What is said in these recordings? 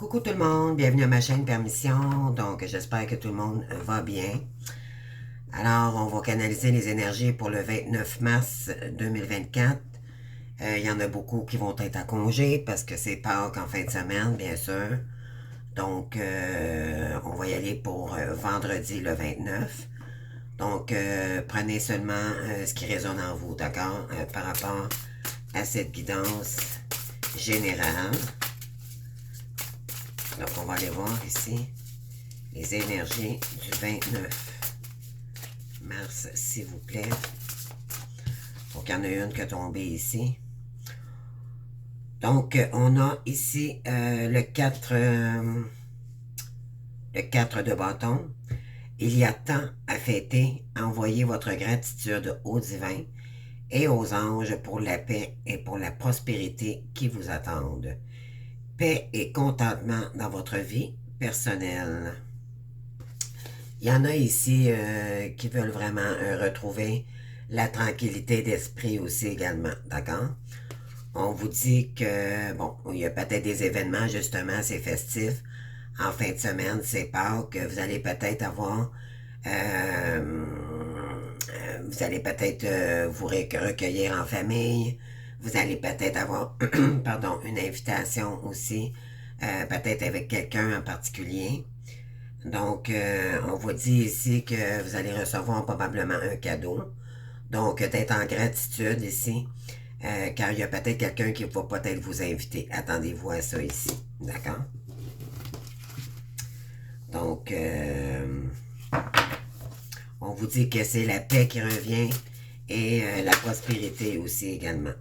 Coucou tout le monde, bienvenue à ma chaîne Permission. Donc, j'espère que tout le monde va bien. Alors, on va canaliser les énergies pour le 29 mars 2024. Il y en a beaucoup qui vont être à congé parce que c'est Pâques en fin de semaine, bien sûr. Donc, on va y aller pour vendredi le 29. Donc, prenez seulement ce qui résonne en vous, d'accord? Par rapport à cette guidance générale. Donc, on va aller voir ici les énergies du 29 mars, s'il vous plaît. Donc, il y en a une qui est tombée ici. Donc, on a ici le 4 de bâton. Il y a temps à fêter, envoyez votre gratitude au divin et aux anges pour la paix et pour la prospérité qui vous attendent. Paix et contentement dans votre vie personnelle. Il y en a ici qui veulent vraiment retrouver la tranquillité d'esprit aussi également, d'accord? On vous dit que, bon, il y a peut-être des événements, justement, c'est festif. En fin de semaine, c'est Pâques, vous allez peut-être avoir... vous allez peut-être vous recueillir en famille. Vous allez peut-être avoir, pardon, une invitation aussi, peut-être avec quelqu'un en particulier. Donc, on vous dit ici que vous allez recevoir probablement un cadeau. Donc, d'être en gratitude ici, car il y a peut-être quelqu'un qui va peut-être vous inviter. Attendez-vous à ça ici, d'accord? Donc, on vous dit que c'est la paix qui revient et la prospérité aussi également.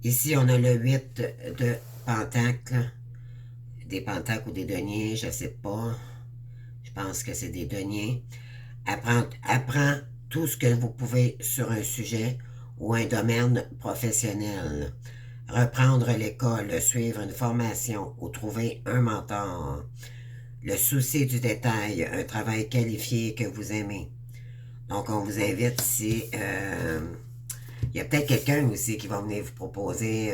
Ici, on a le 8 de pentacles, des pentacles ou des deniers, je ne sais pas. Je pense que c'est des deniers. Apprends tout ce que vous pouvez sur un sujet ou un domaine professionnel. Reprendre l'école, suivre une formation ou trouver un mentor. Le souci du détail, un travail qualifié que vous aimez. Donc, on vous invite ici. Il y a peut-être quelqu'un aussi qui va venir vous proposer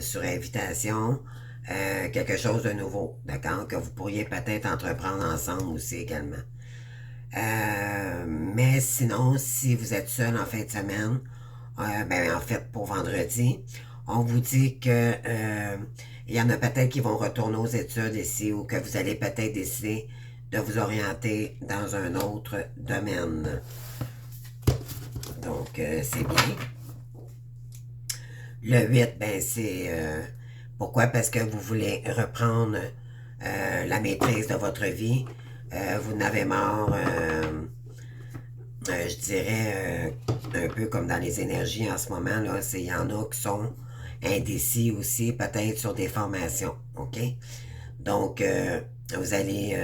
sur invitation quelque chose de nouveau, d'accord? Que vous pourriez peut-être entreprendre ensemble aussi également. Mais sinon, si vous êtes seul en fin de semaine, ben en fait pour vendredi, on vous dit que il y en a peut-être qui vont retourner aux études ici ou que vous allez peut-être décider de vous orienter dans un autre domaine. Donc, c'est bien. Le 8, ben c'est... pourquoi? Parce que vous voulez reprendre la maîtrise de votre vie. Vous n'avez marre, je dirais, un peu comme dans les énergies en ce moment, là, il y en a qui sont indécis aussi, peut-être sur des formations, OK? Donc, vous allez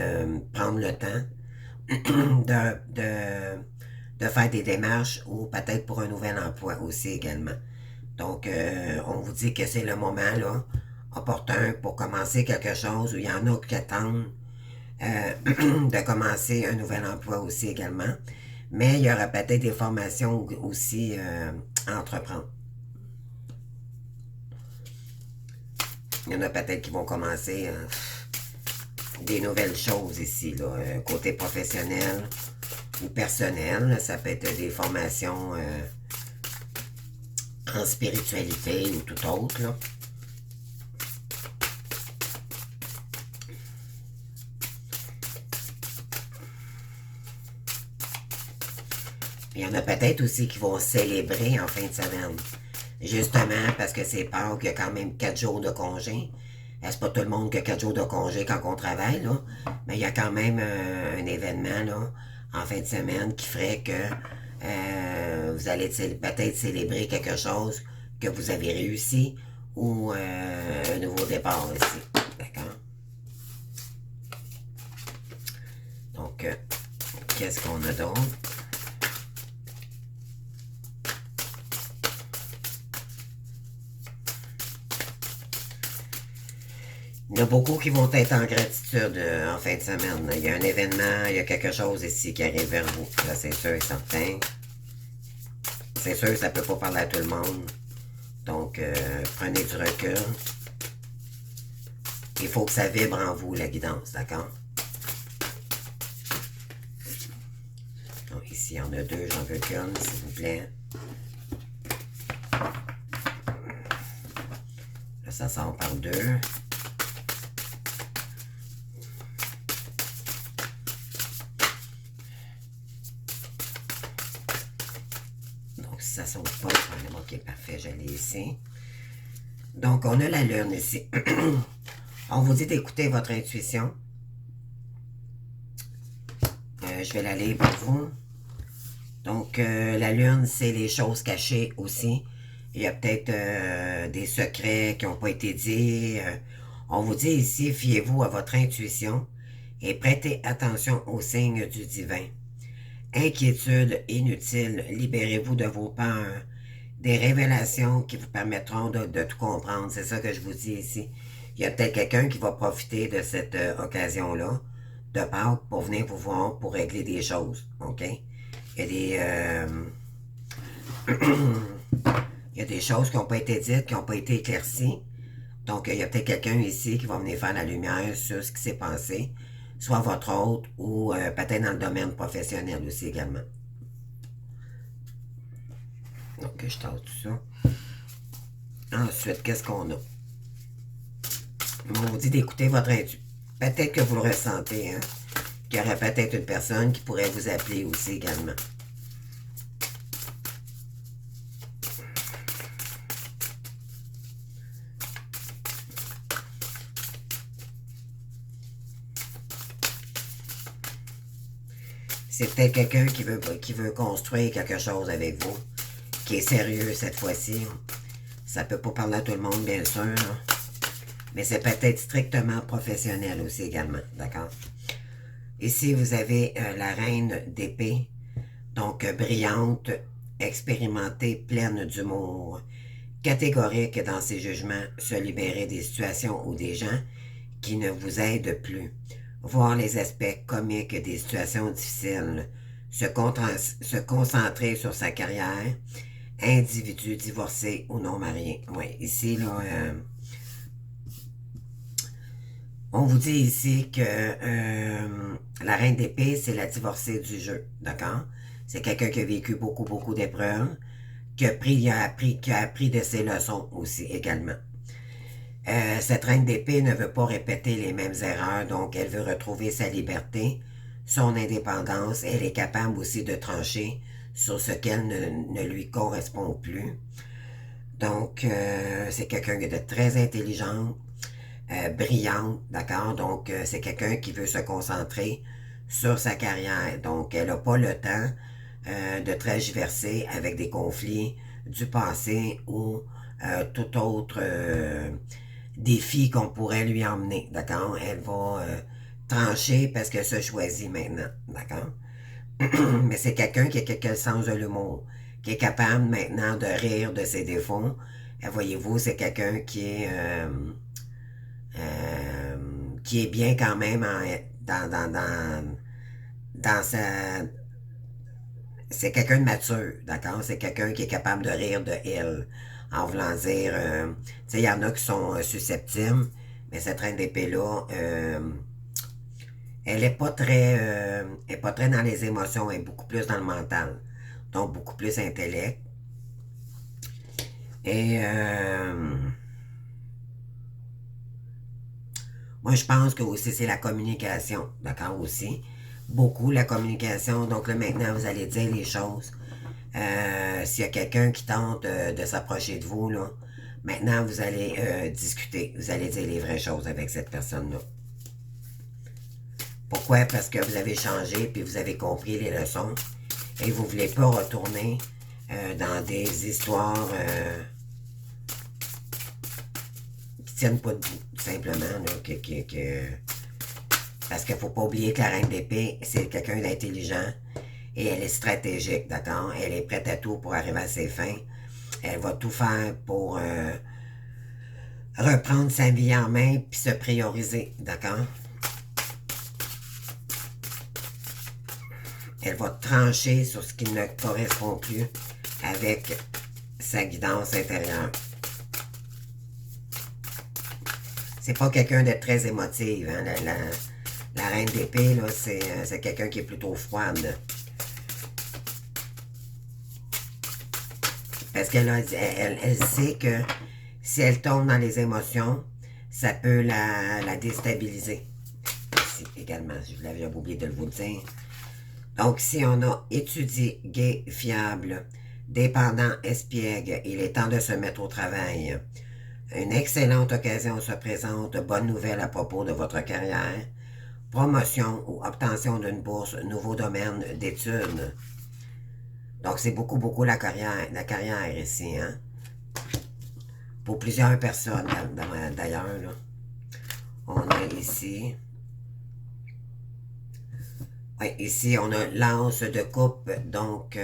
prendre le temps de faire des démarches ou peut-être pour un nouvel emploi aussi également. Donc, on vous dit que c'est le moment là, opportun pour commencer quelque chose où il y en a qui attendent de commencer un nouvel emploi aussi également. Mais il y aura peut-être des formations aussi à entreprendre. Il y en a peut-être qui vont commencer des nouvelles choses ici, là, côté professionnel ou personnel. Là, ça peut être des formations en spiritualité ou tout autre, là. Il y en a peut-être aussi qui vont célébrer en fin de semaine. Justement, parce que c'est Pâques, il y a quand même 4 jours de congé. C'est pas tout le monde qui a 4 jours de congé quand on travaille, là. Mais il y a quand même un événement, là, en fin de semaine qui ferait que vous allez peut-être célébrer quelque chose que vous avez réussi ou un nouveau départ ici. D'accord? Donc, qu'est-ce qu'on a d'autre? Il y en a beaucoup qui vont être en gratitude en fin de semaine. Il y a un événement, il y a quelque chose ici qui arrive vers vous. Là, c'est sûr et certain. C'est sûr que ça ne peut pas parler à tout le monde. Donc, prenez du recul. Il faut que ça vibre en vous, la guidance, d'accord? Donc, ici, il y en a deux, j'en veux qu'une, s'il vous plaît. Là, ça sort par deux. Donc, si ça saute pas, ok, parfait, je l'ai ici. Donc, on a la lune ici. On vous dit d'écouter votre intuition. Je vais la lire pour vous. Donc, la lune, c'est les choses cachées aussi. Il y a peut-être des secrets qui n'ont pas été dits. On vous dit ici, fiez-vous à votre intuition et prêtez attention aux signes du divin. Inquiétude inutile, libérez-vous de vos peurs. Des révélations qui vous permettront de tout comprendre. C'est ça que je vous dis ici. Il y a peut-être quelqu'un qui va profiter de cette occasion-là, de Pâques, pour venir vous voir, pour régler des choses. OK? Il y a il y a des choses qui n'ont pas été dites, qui n'ont pas été éclaircies. Donc, il y a peut-être quelqu'un ici qui va venir faire la lumière sur ce qui s'est passé, soit votre hôte ou peut-être dans le domaine professionnel aussi également. Donc, je tasse tout ça. Ensuite, qu'est-ce qu'on a? On vous dit d'écouter votre intuition. Peut-être que vous le ressentez, hein? Qu'il y aurait peut-être une personne qui pourrait vous appeler aussi également. C'est peut-être quelqu'un qui veut construire quelque chose avec vous, qui est sérieux cette fois-ci. Ça peut pas parler à tout le monde, bien sûr, là. Mais c'est peut-être strictement professionnel aussi également, d'accord? Ici, vous avez la reine d'épée, donc brillante, expérimentée, pleine d'humour, catégorique dans ses jugements, se libérer des situations ou des gens qui ne vous aident plus, voir les aspects comiques des situations difficiles, se concentrer sur sa carrière, individu divorcé ou non marié. Oui, ici, là, on vous dit ici que la reine d'épée, c'est la divorcée du jeu, d'accord? C'est quelqu'un qui a vécu beaucoup, beaucoup d'épreuves, qui a appris de ses leçons aussi également. Cette reine d'épée ne veut pas répéter les mêmes erreurs, donc elle veut retrouver sa liberté, son indépendance. Elle est capable aussi de trancher sur ce qu'elle ne lui correspond plus. Donc, c'est quelqu'un de très intelligent, brillante, d'accord? Donc, c'est quelqu'un qui veut se concentrer sur sa carrière. Donc, elle n'a pas le temps de tergiverser avec des conflits du passé ou tout autre défi qu'on pourrait lui emmener, d'accord? Elle va trancher parce qu'elle se choisit maintenant, d'accord? Mais c'est quelqu'un qui a le sens de l'humour, qui est capable maintenant de rire de ses défauts. Voyez-vous, c'est quelqu'un qui est bien quand même dans sa... C'est quelqu'un de mature, d'accord? C'est quelqu'un qui est capable de rire de elle, en voulant dire... tu sais, il y en a qui sont susceptibles, mais cette reine d'épée-là, elle est pas très dans les émotions, elle est beaucoup plus dans le mental. Donc, beaucoup plus intellect. Et... moi, je pense que aussi c'est la communication, d'accord, aussi. Beaucoup la communication. Donc là, maintenant, vous allez dire les choses. S'il y a quelqu'un qui tente de s'approcher de vous, là, maintenant, vous allez discuter. Vous allez dire les vraies choses avec cette personne-là. Pourquoi? Parce que vous avez changé, puis vous avez compris les leçons. Et vous ne voulez pas retourner dans des histoires qui tiennent pas debout, tout simplement. Là, parce qu'il ne faut pas oublier que la reine d'épée, c'est quelqu'un d'intelligent et elle est stratégique, d'accord? Elle est prête à tout pour arriver à ses fins. Elle va tout faire pour reprendre sa vie en main puis se prioriser, d'accord? Elle va trancher sur ce qui ne correspond plus avec sa guidance intérieure. C'est pas quelqu'un de très émotif, hein? La reine d'épée, là, c'est quelqu'un qui est plutôt froide. Parce qu'elle elle sait que si elle tombe dans les émotions, ça peut la déstabiliser. Ici également, je l'avais oublié de vous le dire. Donc, si on a étudié, gai, fiable, dépendant, espiègle, il est temps de se mettre au travail. Une excellente occasion se présente. Bonne nouvelle à propos de votre carrière. Promotion ou obtention d'une bourse, nouveau domaine d'études. Donc, c'est beaucoup la carrière ici, hein? Pour plusieurs personnes, d'ailleurs, là. On a ici... Oui, ici, on a l'anse de coupe. Donc,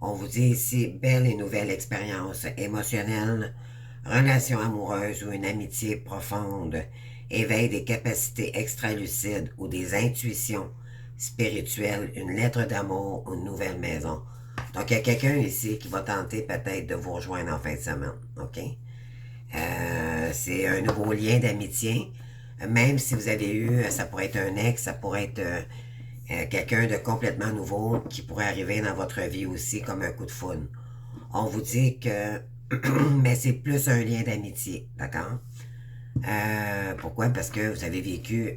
on vous dit ici, belle et nouvelle expérience émotionnelle, relation amoureuse ou une amitié profonde, éveil des capacités extralucides ou des intuitions spirituelles, une lettre d'amour ou une nouvelle maison. Donc, il y a quelqu'un ici qui va tenter peut-être de vous rejoindre en fin de semaine, OK? C'est un nouveau lien d'amitié. Même si vous avez eu, ça pourrait être un ex, ça pourrait être quelqu'un de complètement nouveau qui pourrait arriver dans votre vie aussi comme un coup de foudre. On vous dit que, mais c'est plus un lien d'amitié, d'accord? Pourquoi? Parce que vous avez vécu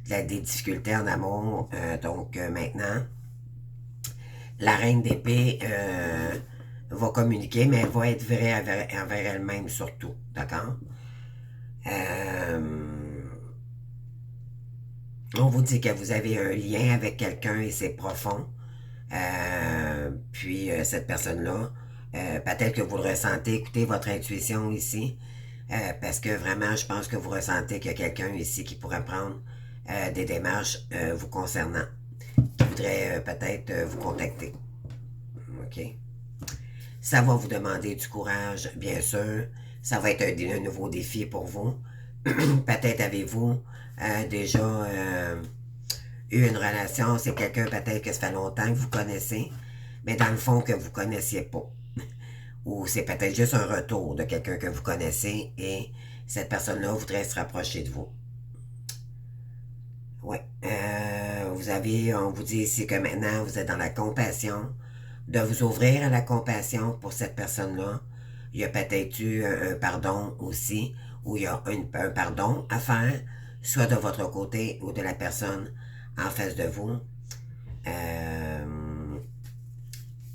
des difficultés en amour. Donc maintenant, la reine d'épée va communiquer, mais elle va être vraie envers elle-même surtout, d'accord? On vous dit que vous avez un lien avec quelqu'un et c'est profond. Puis cette personne-là, peut-être que vous le ressentez, écoutez votre intuition ici, parce que vraiment, je pense que vous ressentez qu'il y a quelqu'un ici qui pourrait prendre des démarches vous concernant, qui voudrait peut-être vous contacter. OK? Ça va vous demander du courage, bien sûr. Ça va être un nouveau défi pour vous. Peut-être avez-vous déjà eu une relation, c'est quelqu'un peut-être que ça fait longtemps que vous connaissez, mais dans le fond que vous ne connaissiez pas. Ou c'est peut-être juste un retour de quelqu'un que vous connaissez et cette personne-là voudrait se rapprocher de vous. Oui. On vous dit ici que maintenant vous êtes dans la compassion, de vous ouvrir à la compassion pour cette personne-là. Il y a peut-être eu un pardon aussi, ou il y a un pardon à faire, soit de votre côté ou de la personne en face de vous.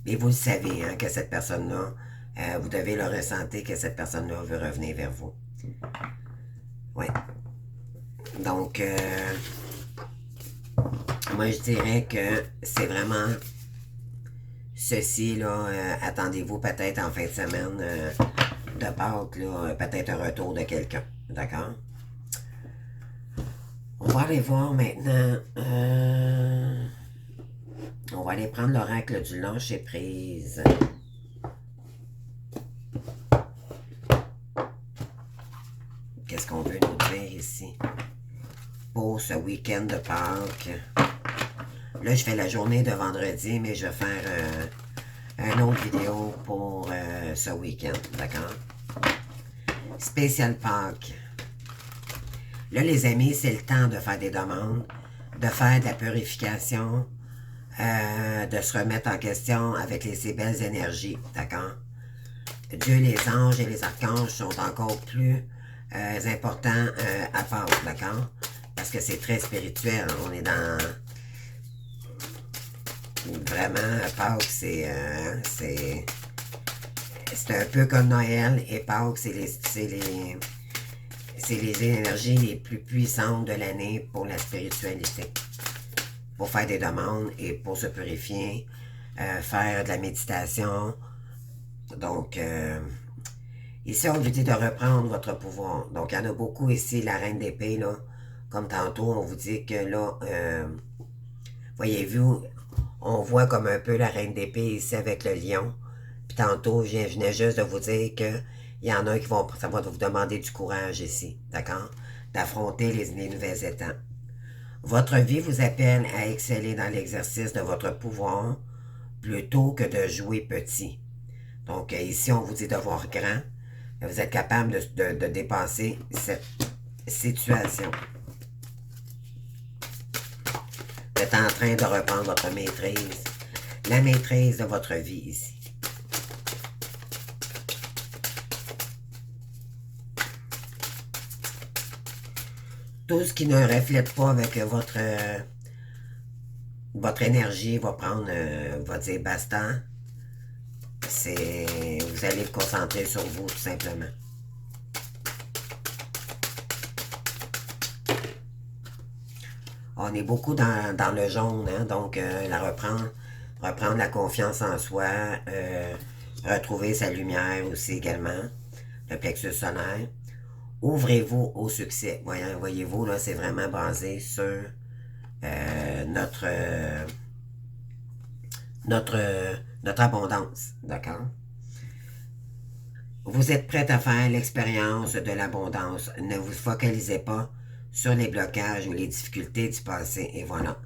Et vous le savez, hein, que cette personne-là, vous devez le ressentir que cette personne-là veut revenir vers vous. Oui. Donc, moi, je dirais que c'est vraiment ceci, là, attendez-vous peut-être en fin de semaine de Pâques, là, peut-être un retour de quelqu'un. D'accord? On va aller voir maintenant. On va aller prendre l'oracle du lâcher prise. Qu'est-ce qu'on veut nous dire ici? Pour ce week-end de Pâques. Là, je fais la journée de vendredi, mais je vais faire une autre vidéo pour ce week-end. D'accord? Spécial Pâques. Là, les amis, c'est le temps de faire des demandes, de faire de la purification, de se remettre en question avec ces belles énergies, d'accord? Dieu, les anges et les archanges sont encore plus importants à Pâques, d'accord? Parce que c'est très spirituel, on est dans... Vraiment, Pâques, c'est un peu comme Noël, et Pâques, c'est les énergies les plus puissantes de l'année pour la spiritualité. Pour faire des demandes et pour se purifier, faire de la méditation. Donc, ici, on vous dit de reprendre votre pouvoir. Donc, il y en a beaucoup ici, la reine d'épée, là. Comme tantôt, on vous dit que là, voyez-vous, on voit comme un peu la reine d'épée ici avec le lion. Puis tantôt, je venais juste de vous dire que il y en a qui vont, ça va vous demander du courage ici, d'accord? D'affronter les nouvelles étapes. Votre vie vous appelle à exceller dans l'exercice de votre pouvoir plutôt que de jouer petit. Donc ici, on vous dit de voir grand, Vous êtes capable de dépasser cette situation. Vous êtes en train de reprendre votre maîtrise, la maîtrise de votre vie ici. Tout ce qui ne reflète pas avec votre énergie va prendre, va dire basta. Vous allez vous concentrer sur vous tout simplement. On est beaucoup dans le jaune, hein, donc reprendre la confiance en soi, retrouver sa lumière aussi également, le plexus solaire. Ouvrez-vous au succès. Voyez-vous, là, c'est vraiment basé sur notre abondance, d'accord? Vous êtes prête à faire l'expérience de l'abondance. Ne vous focalisez pas sur les blocages ou les difficultés du passé, et voilà.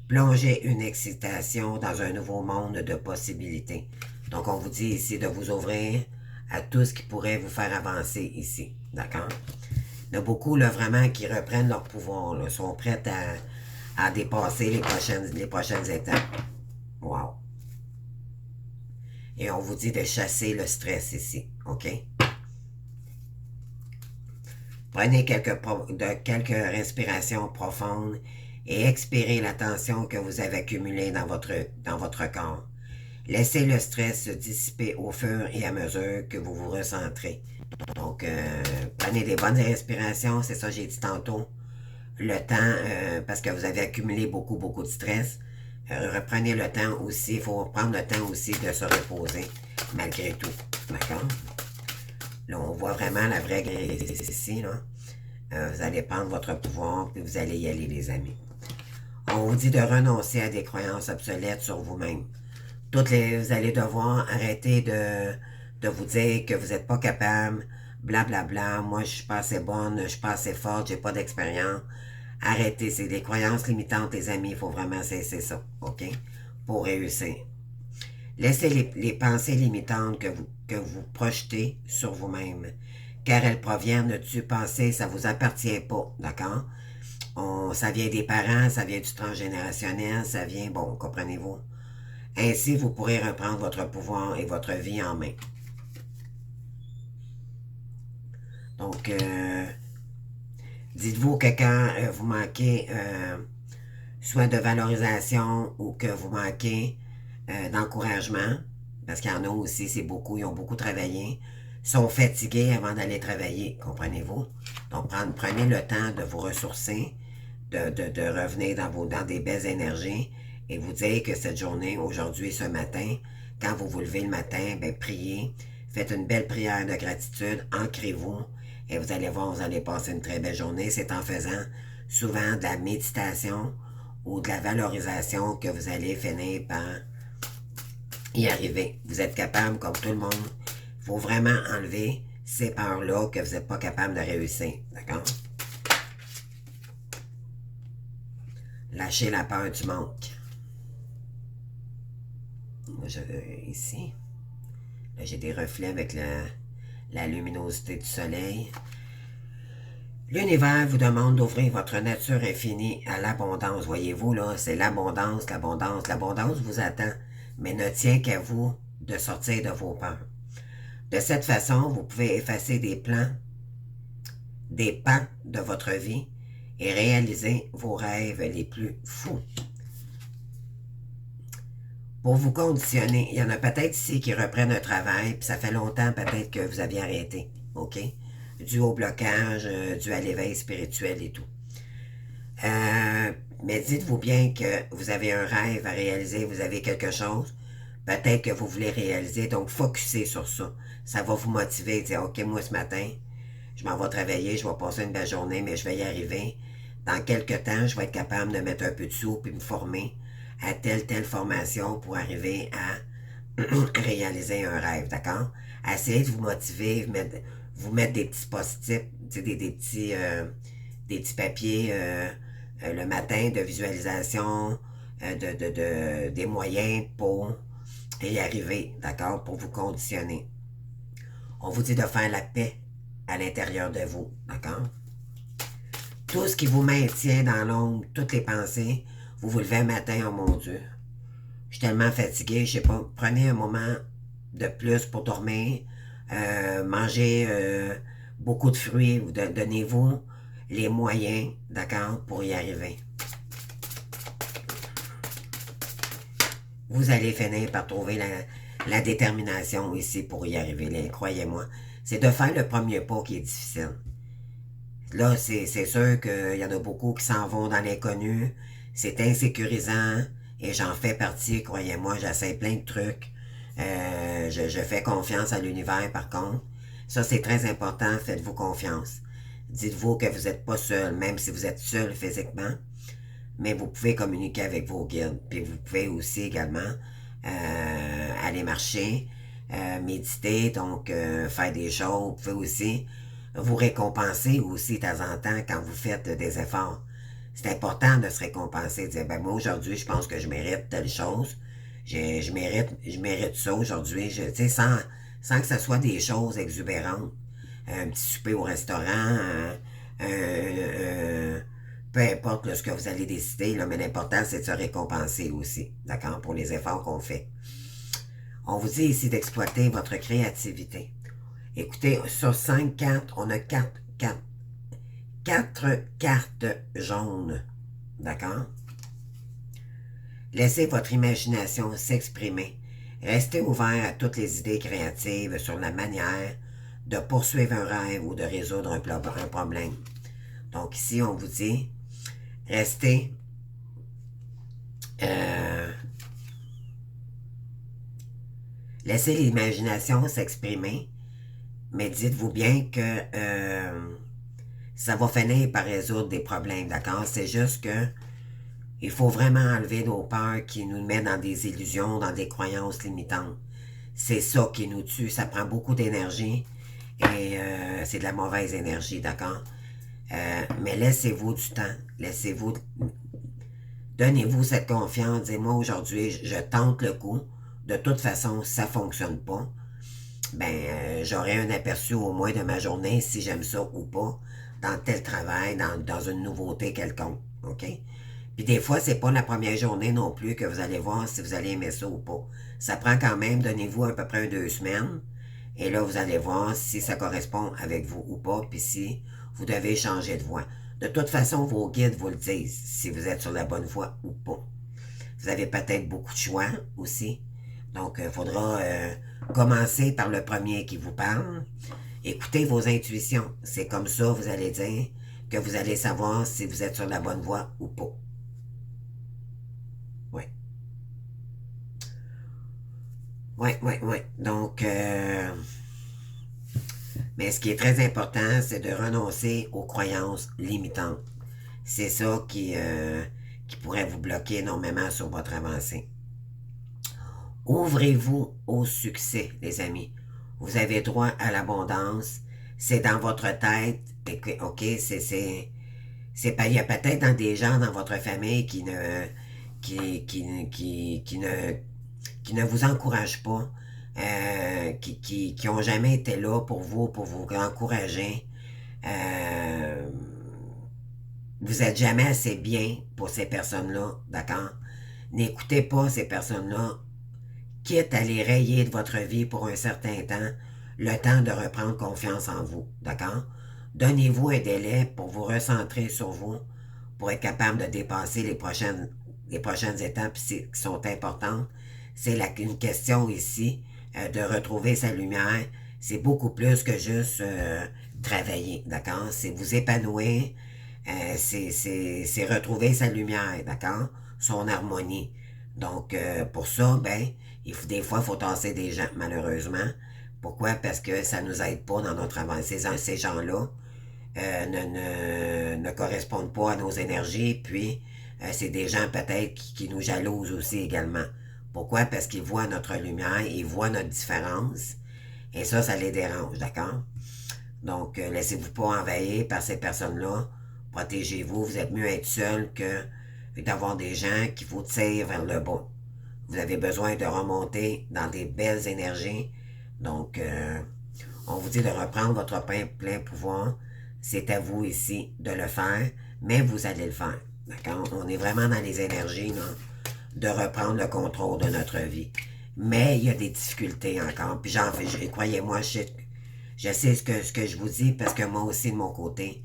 Plongez une excitation dans un nouveau monde de possibilités. Donc, on vous dit ici de vous ouvrir à tout ce qui pourrait vous faire avancer ici, d'accord? Il y en a beaucoup, là, vraiment, qui reprennent leur pouvoir, là, sont prêts à dépasser les prochaines étapes. Wow! Et on vous dit de chasser le stress ici, OK? Prenez quelques respirations profondes et expirez la tension que vous avez accumulée dans votre corps. Laissez le stress se dissiper au fur et à mesure que vous vous recentrez. Donc, prenez des bonnes respirations, c'est ça que j'ai dit tantôt. Le temps, parce que vous avez accumulé beaucoup de stress. Reprenez le temps aussi, il faut prendre le temps aussi de se reposer, malgré tout. D'accord? Là, on voit vraiment la vraie grésie ici, là. Vous allez prendre votre pouvoir, puis vous allez y aller, les amis. On vous dit de renoncer à des croyances obsolètes sur vous-même. Vous allez devoir arrêter de vous dire que vous n'êtes pas capable, blablabla, bla, bla, moi je suis pas assez bonne, je suis pas assez forte, j'ai pas d'expérience. Arrêtez, c'est des croyances limitantes, les amis, il faut vraiment cesser ça, OK? Pour réussir. Laissez les pensées limitantes que vous projetez sur vous-même, car elles proviennent du passé, ça ne vous appartient pas, d'accord? Ça vient des parents, ça vient du transgénérationnel, ça vient, bon, comprenez-vous? Ainsi, vous pourrez reprendre votre pouvoir et votre vie en main. Donc, dites-vous que quand vous manquez soit de valorisation ou que vous manquez d'encouragement, parce qu'il y en a aussi, c'est beaucoup, ils ont beaucoup travaillé, sont fatigués avant d'aller travailler, comprenez-vous? Donc, prenez le temps de vous ressourcer, de revenir dans des belles énergies et vous dire que cette journée, aujourd'hui, ce matin, quand vous vous levez le matin, ben, priez, faites une belle prière de gratitude, ancrez-vous et vous allez voir, vous allez passer une très belle journée. C'est en faisant souvent de la méditation ou de la valorisation que vous allez finir par y arriver. Vous êtes capable, comme tout le monde. Il faut vraiment enlever ces peurs-là que vous n'êtes pas capable de réussir. D'accord? Lâchez la peur du manque. Moi, ici, là, j'ai des reflets avec la luminosité du soleil. L'univers vous demande d'ouvrir votre nature infinie à l'abondance. Voyez-vous, là, c'est l'abondance, l'abondance. L'abondance vous attend, mais ne tient qu'à vous de sortir de vos peurs. De cette façon, vous pouvez effacer des plans, des pans de votre vie et réaliser vos rêves les plus fous. Pour vous conditionner, il y en a peut-être ici qui reprennent un travail, puis ça fait longtemps peut-être que vous aviez arrêté, OK? Dû au blocage, dû à l'éveil spirituel et tout. Mais dites-vous bien que vous avez un rêve à réaliser, vous avez quelque chose, peut-être que vous voulez réaliser, donc focussez sur ça. Ça va vous motiver, dire, OK, moi ce matin, je m'en vais travailler, je vais passer une belle journée, mais je vais y arriver. Dans quelques temps, je vais être capable de mettre un peu de sous puis me former à telle formation pour arriver à réaliser un rêve, d'accord? Essayez de vous motiver, vous mettre des petits post-it, des petits papiers le matin de visualisation, des moyens pour y arriver, d'accord? Pour vous conditionner. On vous dit de faire la paix à l'intérieur de vous, d'accord? Tout ce qui vous maintient dans l'ombre, toutes les pensées, vous vous levez un matin, oh mon Dieu, je suis tellement fatigué, je sais pas, prenez un moment de plus pour dormir, mangez beaucoup de fruits, donnez-vous les moyens, d'accord, pour y arriver. Vous allez finir par trouver la détermination ici pour y arriver, croyez-moi. C'est de faire le premier pas qui est difficile. Là, c'est sûr qu'il y en a beaucoup qui s'en vont dans l'inconnu. C'est insécurisant et j'en fais partie, croyez-moi. J'essaie plein de trucs. Je fais confiance à l'univers, par contre. Ça, c'est très important. Faites-vous confiance. Dites-vous que vous n'êtes pas seul, même si vous êtes seul physiquement. Mais vous pouvez communiquer avec vos guides. Puis vous pouvez aussi également aller marcher, méditer, donc faire des choses. Vous pouvez aussi vous récompenser aussi de temps en temps quand vous faites des efforts. C'est important de se récompenser, de dire, ben moi aujourd'hui, je pense que je mérite telle chose. Je mérite ça aujourd'hui. Tu sais, sans que ce soit des choses exubérantes. Un petit souper au restaurant, peu importe là, ce que vous allez décider, là, mais l'important, c'est de se récompenser aussi, d'accord, pour les efforts qu'on fait. On vous dit ici d'exploiter votre créativité. Écoutez, sur 5 cartes, on a 4 cartes jaunes, d'accord? Laissez votre imagination s'exprimer. Restez ouvert à toutes les idées créatives sur la manière de poursuivre un rêve ou de résoudre un problème. Donc ici, on vous dit, restez laissez l'imagination s'exprimer, mais dites-vous bien que ça va finir par résoudre des problèmes, d'accord? C'est juste que il faut vraiment enlever nos peurs qui nous mettent dans des illusions, dans des croyances limitantes. C'est ça qui nous tue. Ça prend beaucoup d'énergie et c'est de la mauvaise énergie, d'accord? Mais laissez-vous du temps. Laissez-vous... Donnez-vous cette confiance. Dis-moi aujourd'hui, je tente le coup. De toute façon, si ça ne fonctionne pas, ben j'aurai un aperçu au moins de ma journée si j'aime ça ou pas dans tel travail, dans une nouveauté quelconque. OK? Puis des fois, c'est pas la première journée non plus que vous allez voir si vous allez aimer ça ou pas. Ça prend quand même, donnez-vous à peu près 2 semaines. Et là, vous allez voir si ça correspond avec vous ou pas, puis si vous devez changer de voie. De toute façon, vos guides vous le disent, si vous êtes sur la bonne voie ou pas. Vous avez peut-être beaucoup de choix aussi. Donc, il faudra commencer par le premier qui vous parle. Écoutez vos intuitions. C'est comme ça, vous allez dire que vous allez savoir si vous êtes sur la bonne voie ou pas. Oui. Oui. Donc, mais ce qui est très important, c'est de renoncer aux croyances limitantes. C'est ça qui pourrait vous bloquer énormément sur votre avancée. Ouvrez-vous au succès, les amis. Vous avez droit à l'abondance. C'est dans votre tête. OK, il y a peut-être dans des gens dans votre famille qui ne vous encouragent pas, qui n'ont jamais été là pour vous encourager. Vous n'êtes jamais assez bien pour ces personnes-là, d'accord? N'écoutez pas ces personnes-là, quitte à les rayer de votre vie pour un certain temps, le temps de reprendre confiance en vous, d'accord? Donnez-vous un délai pour vous recentrer sur vous, pour être capable de dépasser les prochaines étapes qui sont importantes. C'est une question ici de retrouver sa lumière. C'est beaucoup plus que juste travailler, d'accord? C'est vous épanouir, c'est retrouver sa lumière, d'accord? Son harmonie. Donc, pour ça, ben, des fois, il faut tasser des gens, malheureusement. Pourquoi? Parce que ça ne nous aide pas dans notre avancée. Ces gens-là ne correspondent pas à nos énergies, puis c'est des gens peut-être qui nous jalousent aussi également. Pourquoi? Parce qu'ils voient notre lumière, ils voient notre différence, et ça les dérange, d'accord? Donc, laissez-vous pas envahir par ces personnes-là. Protégez-vous, vous êtes mieux être seul que d'avoir des gens qui vous tirent vers le bas. Vous avez besoin de remonter dans des belles énergies. Donc, On vous dit de reprendre votre plein pouvoir. C'est à vous ici de le faire, mais vous allez le faire. D'accord? On est vraiment dans les énergies là, de reprendre le contrôle de notre vie. Mais il y a des difficultés encore. Puis croyez-moi, je sais ce que je vous dis parce que moi aussi, de mon côté,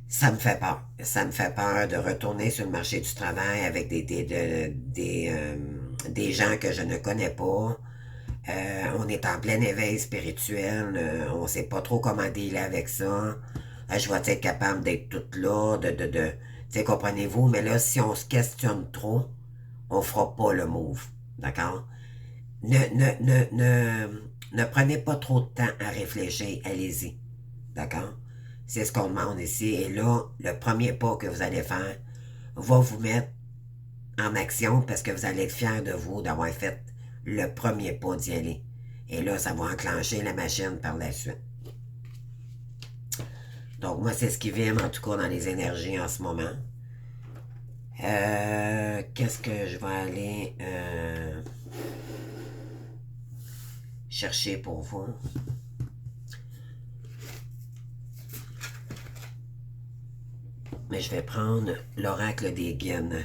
ça me fait peur. Ça me fait peur de retourner sur le marché du travail avec des gens que je ne connais pas. On est en plein éveil spirituel. On ne sait pas trop comment dealer avec ça. Je vais être capable d'être toute là, tu sais, comprenez-vous? Mais là, si on se questionne trop, on fera pas le move. D'accord? Ne prenez pas trop de temps à réfléchir. Allez-y. D'accord? C'est ce qu'on demande ici. Et là, le premier pas que vous allez faire va vous mettre en action parce que vous allez être fier de vous d'avoir fait le premier pas d'y aller. Et là, ça va enclencher la machine par la suite. Donc, moi, c'est ce qui vient, en tout cas, dans les énergies en ce moment. Qu'est-ce que je vais aller chercher pour vous? Mais je vais prendre l'oracle des guines.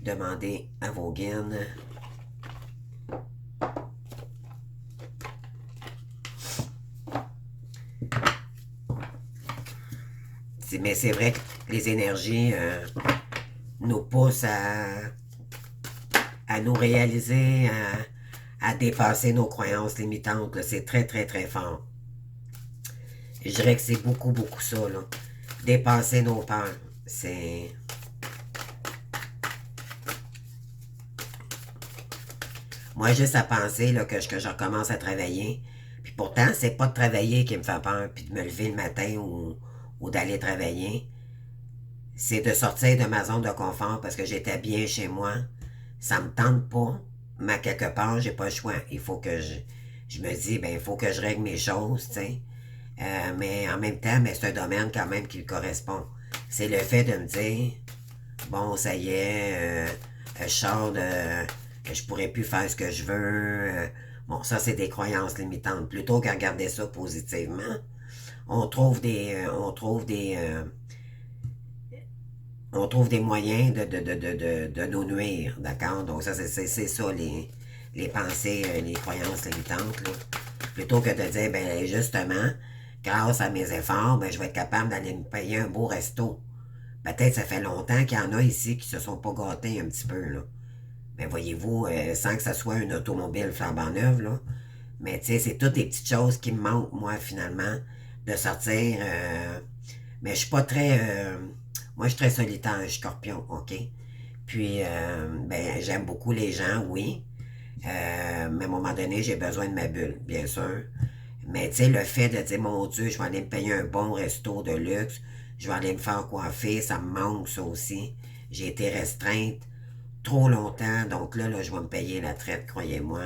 Demandez à vos guines. Mais c'est vrai que les énergies nous poussent à nous réaliser, à dépasser nos croyances limitantes. C'est très, très, très fort. Je dirais que c'est beaucoup, beaucoup ça. Là. Dépasser nos peurs. C'est... Moi, juste à penser là, que je recommence à travailler. Puis pourtant, c'est pas de travailler qui me fait peur, puis de me lever le matin ou d'aller travailler. C'est de sortir de ma zone de confort parce que j'étais bien chez moi. Ça me tente pas, mais à quelque part, j'ai pas le choix. Il faut que je me dis, ben, il faut que je règle mes choses, tu sais. Mais en même temps, mais c'est un domaine quand même qui me correspond. C'est le fait de me dire, bon, ça y est, je sors de... je pourrais plus faire ce que je veux. Bon, ça, c'est des croyances limitantes. Plutôt qu'à regarder ça positivement, on trouve des moyens de nous nuire, d'accord? Donc ça, c'est ça, les pensées, les croyances limitantes, là. Plutôt que de dire, ben justement, grâce à mes efforts, ben je vais être capable d'aller me payer un beau resto. Peut-être ça fait longtemps qu'il y en a ici qui se sont pas gâtés un petit peu, là. Mais voyez-vous, sans que ça soit une automobile flambant neuve, là. Mais tu sais, c'est toutes des petites choses qui me manquent, moi, finalement, de sortir. Mais je suis pas très... moi, je suis très solitaire, je suis scorpion, OK? Puis, ben, j'aime beaucoup les gens, oui. Mais à un moment donné, j'ai besoin de ma bulle, bien sûr. Mais tu sais, le fait de dire, mon Dieu, je vais aller me payer un bon resto de luxe, je vais aller me faire coiffer, ça me manque ça aussi. J'ai été restreinte trop longtemps, donc là, je vais me payer la traite, croyez-moi.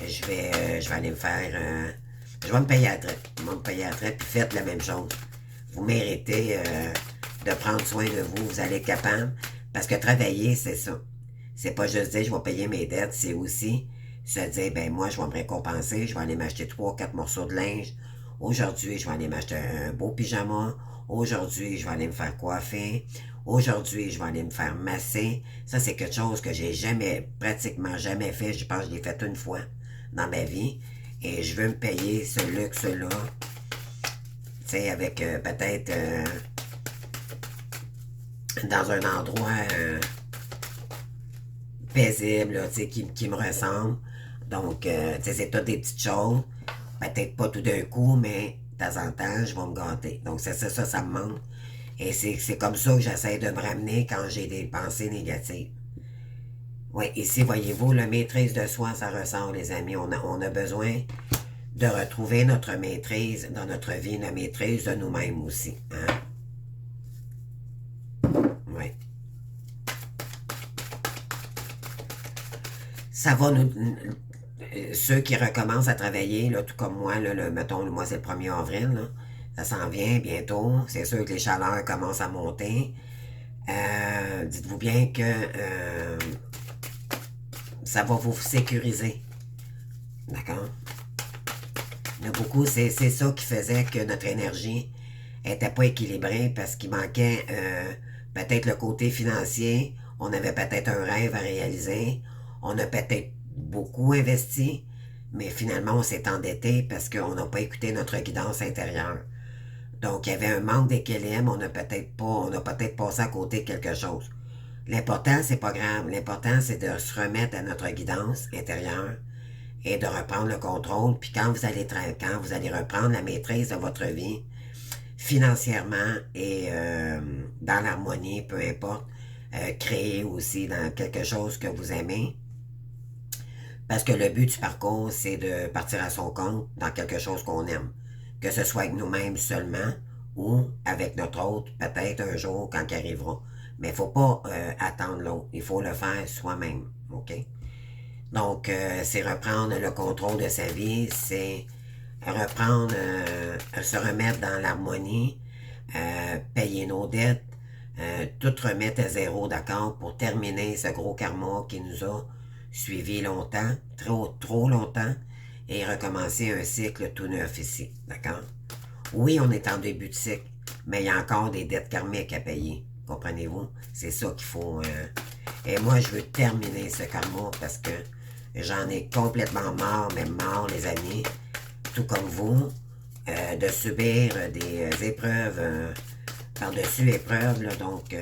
Je vais aller me faire... je vais me payer la traite. Je vais me payer la traite, puis faites la même chose. Vous méritez de prendre soin de vous, vous allez être capable. Parce que travailler, c'est ça. C'est pas juste dire je vais payer mes dettes, c'est aussi se dire, ben moi, je vais me récompenser, je vais aller m'acheter 3 4 morceaux de linge. Aujourd'hui, je vais aller m'acheter un beau pyjama. Aujourd'hui, je vais aller me faire coiffer. Aujourd'hui, je vais aller me faire masser. Ça, c'est quelque chose que j'ai jamais, pratiquement jamais fait. Je pense que je l'ai fait une fois dans ma vie. Et je veux me payer ce luxe-là. Tu sais, avec peut-être dans un endroit paisible, là, qui me ressemble. Donc, tu sais, c'est toutes des petites choses. Peut-être pas tout d'un coup, mais de temps en temps, je vais me gâter. Donc, c'est ça, ça me manque. Et c'est comme ça que j'essaie de me ramener quand j'ai des pensées négatives. Oui, ici, voyez-vous, la maîtrise de soi, ça ressort, les amis. On a besoin de retrouver notre maîtrise dans notre vie, la maîtrise de nous-mêmes aussi. Hein? Oui. Ça va nous... Ceux qui recommencent à travailler, là, tout comme moi, là, mettons, moi c'est le 1er avril, là, ça s'en vient bientôt. C'est sûr que les chaleurs commencent à monter. Dites-vous bien que ça va vous sécuriser. D'accord? Il y en a beaucoup, c'est ça qui faisait que notre énergie n'était pas équilibrée parce qu'il manquait peut-être le côté financier. On avait peut-être un rêve à réaliser. On a peut-être beaucoup investi, mais finalement, on s'est endetté parce qu'on n'a pas écouté notre guidance intérieure. Donc, il y avait un manque d'équilibre. On a peut-être passé à côté de quelque chose. L'important, c'est pas grave. L'important, c'est de se remettre à notre guidance intérieure et de reprendre le contrôle. Puis quand vous allez reprendre la maîtrise de votre vie, financièrement et dans l'harmonie, peu importe, créer aussi dans quelque chose que vous aimez. Parce que le but du parcours, c'est de partir à son compte dans quelque chose qu'on aime. Que ce soit avec nous-mêmes seulement ou avec notre autre, peut-être un jour quand il arrivera. Mais il ne faut pas attendre l'autre. Il faut le faire soi-même. OK? Donc, c'est reprendre le contrôle de sa vie, c'est reprendre, se remettre dans l'harmonie, payer nos dettes, tout remettre à zéro, d'accord, pour terminer ce gros karma qui nous a suivi longtemps, trop longtemps, et recommencer un cycle tout neuf ici, d'accord? Oui, on est en début de cycle, mais il y a encore des dettes karmiques à payer, comprenez-vous? C'est ça qu'il faut... Et moi, je veux terminer ce karma parce que j'en ai complètement marre, même marre, les amis, tout comme vous, de subir des épreuves par-dessus épreuves. Là, donc,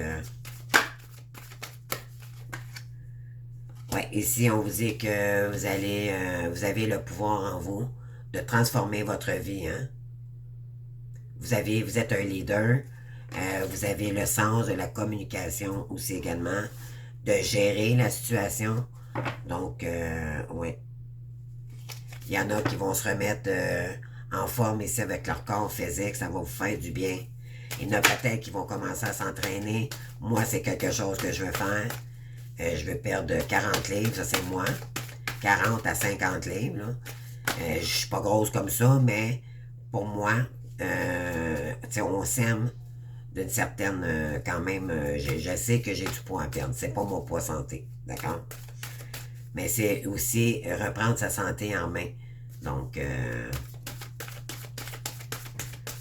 ouais, ici, on vous dit que vous avez le pouvoir en vous de transformer votre vie. Hein? Vous êtes un leader. Vous avez le sens de la communication aussi également, de gérer la situation. Donc, oui. Il y en a qui vont se remettre en forme ici avec leur corps physique, ça va vous faire du bien. Il y en a peut-être qui vont commencer à s'entraîner. Moi, c'est quelque chose que je veux faire. Je veux perdre 40 livres, ça c'est moi. 40 à 50 livres. Là. Je suis pas grosse comme ça, mais pour moi, on s'aime d'une certaine... quand même, je sais que j'ai du poids à perdre. C'est pas mon poids santé, d'accord? Mais c'est aussi reprendre sa santé en main. Donc,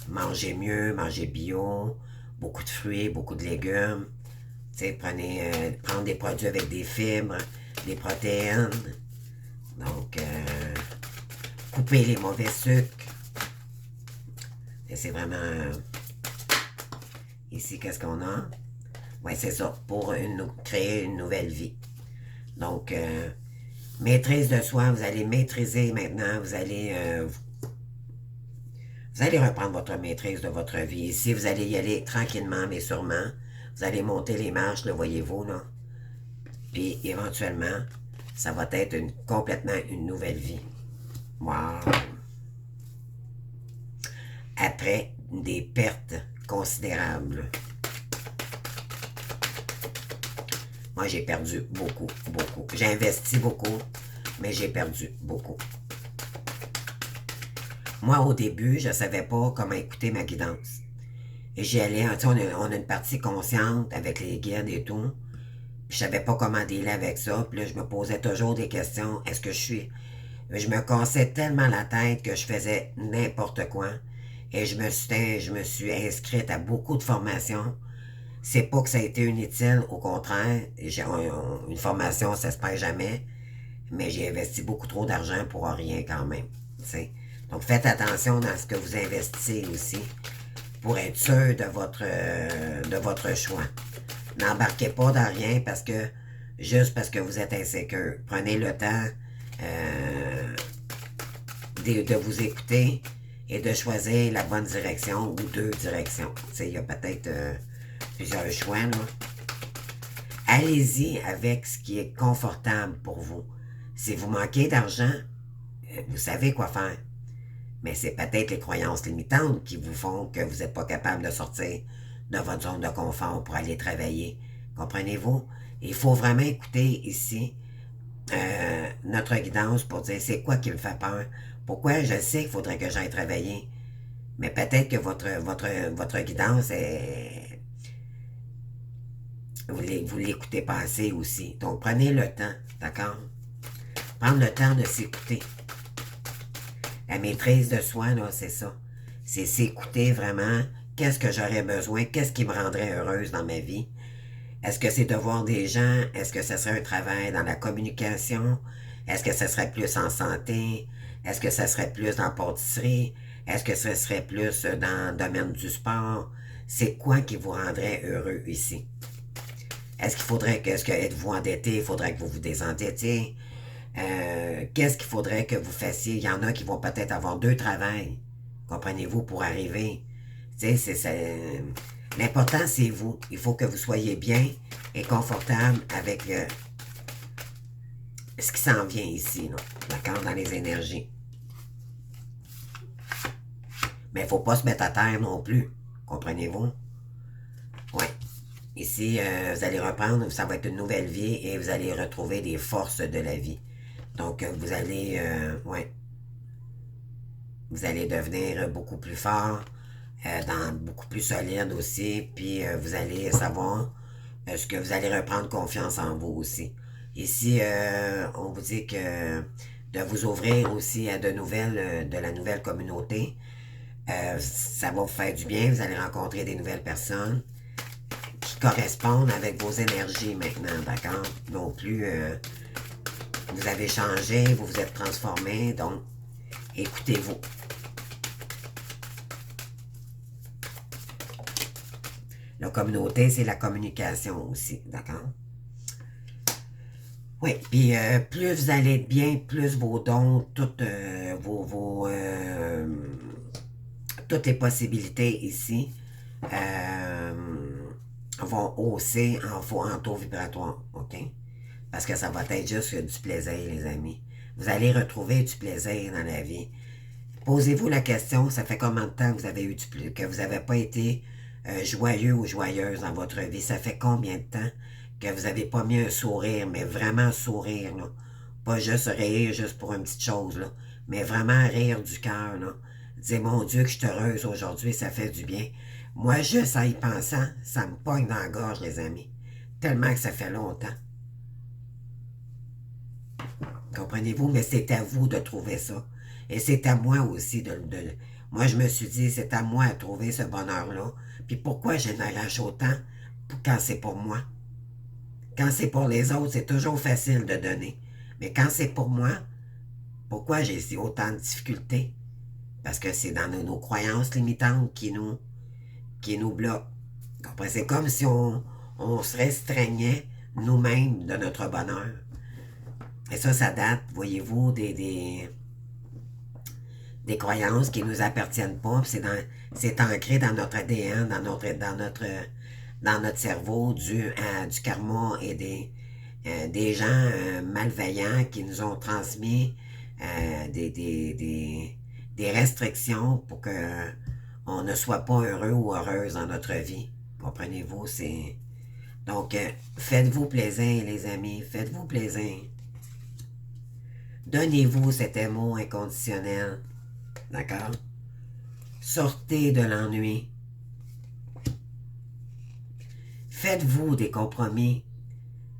manger mieux, manger bio, beaucoup de fruits, beaucoup de légumes. Prendre des produits avec des fibres, des protéines. Donc, couper les mauvais sucres. Et c'est vraiment... ici, qu'est-ce qu'on a? Oui, c'est ça, pour créer une nouvelle vie. Donc, maîtrise de soi, vous allez maîtriser maintenant, vous allez reprendre votre maîtrise de votre vie. Ici, vous allez y aller tranquillement, mais sûrement. Vous allez monter les marches, le voyez-vous, là. Puis, éventuellement, ça va être complètement une nouvelle vie. Wow! Après des pertes considérables. Moi, j'ai perdu beaucoup, beaucoup. J'ai investi beaucoup, mais j'ai perdu beaucoup. Moi, au début, je ne savais pas comment écouter ma guidance. Et j'y allais, on a une partie consciente avec les guides et tout. Je savais pas comment dealer avec ça. Puis là, je me posais toujours des questions. Est-ce que je suis... Je me cassais tellement la tête que je faisais n'importe quoi. Et je me suis inscrite à beaucoup de formations. C'est pas que ça a été inutile, au contraire. Une formation, ça se perd jamais. Mais j'ai investi beaucoup trop d'argent pour rien quand même. T'sais. Donc faites attention dans ce que vous investissez aussi pour être sûr de votre choix. N'embarquez pas dans rien juste parce que vous êtes insécure. Prenez le temps de vous écouter et de choisir la bonne direction ou deux directions. Il y a peut-être plusieurs choix. Là. Allez-y avec ce qui est confortable pour vous. Si vous manquez d'argent, vous savez quoi faire. Mais c'est peut-être les croyances limitantes qui vous font que vous n'êtes pas capable de sortir de votre zone de confort pour aller travailler. Comprenez-vous? Il faut vraiment écouter ici notre guidance pour dire c'est quoi qui me fait peur. Pourquoi je sais qu'il faudrait que j'aille travailler. Mais peut-être que votre guidance est... Vous l'écoutez pas assez aussi. Donc prenez le temps, d'accord? Prendre le temps de s'écouter. La maîtrise de soi, là, c'est ça. C'est s'écouter vraiment. Qu'est-ce que j'aurais besoin? Qu'est-ce qui me rendrait heureuse dans ma vie? Est-ce que c'est de voir des gens? Est-ce que ce serait un travail dans la communication? Est-ce que ce serait plus en santé? Est-ce que ce serait plus dans la pâtisserie? Est-ce que ce serait plus dans le domaine du sport? C'est quoi qui vous rendrait heureux ici? Est-ce qu'il faudrait que, est-ce que êtes-vous endetté? Il faudrait que vous vous désendettiez? Qu'est-ce qu'il faudrait que vous fassiez? Il y en a qui vont peut-être avoir 2 travails, comprenez-vous, pour arriver. Tu sais, l'important, c'est vous. Il faut que vous soyez bien et confortable avec ce qui s'en vient ici, d'accord, dans les énergies. Mais il ne faut pas se mettre à terre non plus, comprenez-vous? Oui. Ici, vous allez reprendre, ça va être une nouvelle vie et vous allez retrouver des forces de la vie. Donc, vous allez, ouais, vous allez devenir beaucoup plus fort, beaucoup plus solide aussi, puis vous allez savoir ce que vous allez reprendre confiance en vous aussi. Ici, on vous dit que de vous ouvrir aussi à de la nouvelle communauté, ça va vous faire du bien, vous allez rencontrer des nouvelles personnes qui correspondent avec vos énergies maintenant, d'accord? Non plus, vous avez changé, vous vous êtes transformé, donc écoutez-vous. La communauté, c'est la communication aussi, d'accord? Oui, puis plus vous allez être bien, plus vos dons, toutes les possibilités ici vont hausser en taux vibratoire, OK? Parce que ça va être juste du plaisir, les amis. Vous allez retrouver du plaisir dans la vie. Posez-vous la question, ça fait combien de temps que vous avez eu que vous n'avez pas été joyeux ou joyeuse dans votre vie? Ça fait combien de temps que vous n'avez pas mis un sourire, mais vraiment un sourire, là? Pas juste rire juste pour une petite chose, là, mais vraiment rire du cœur, là. Dire, mon Dieu, que je suis heureuse aujourd'hui, ça fait du bien. Moi, juste en y pensant, ça me pogne dans la gorge, les amis. Tellement que ça fait longtemps. Comprenez-vous? Mais c'est à vous de trouver ça. Et c'est à moi aussi moi, je me suis dit, c'est à moi de trouver ce bonheur-là. Puis pourquoi je n'arrache autant quand c'est pour moi? Quand c'est pour les autres, c'est toujours facile de donner. Mais quand c'est pour moi, pourquoi j'ai autant de difficultés? Parce que c'est dans nos croyances limitantes qui nous bloquent. C'est comme si on se restreignait nous-mêmes de notre bonheur. Et ça date, voyez-vous, des croyances qui ne nous appartiennent pas. C'est ancré dans notre ADN, dans notre cerveau, du karma et des gens malveillants qui nous ont transmis des restrictions pour qu'on ne soit pas heureux ou heureuse dans notre vie. Comprenez-vous? Donc, faites-vous plaisir, les amis. Faites-vous plaisir. Donnez-vous cet amour inconditionnel. D'accord? Sortez de l'ennui. Faites-vous des compromis.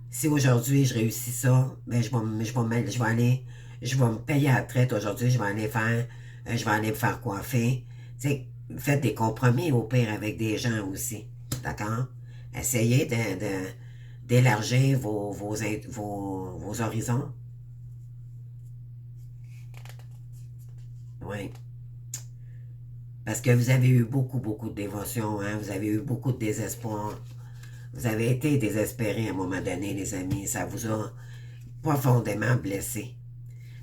Si aujourd'hui je réussis ça, ben je vais me payer à la traite aujourd'hui, je vais aller me faire coiffer. T'sais, faites des compromis au pire avec des gens aussi. D'accord? Essayez d'élargir vos horizons. Oui. Parce que vous avez eu beaucoup, beaucoup de dévotion, hein? Vous avez eu beaucoup de désespoir. Vous avez été désespérés à un moment donné, les amis. Ça vous a profondément blessé.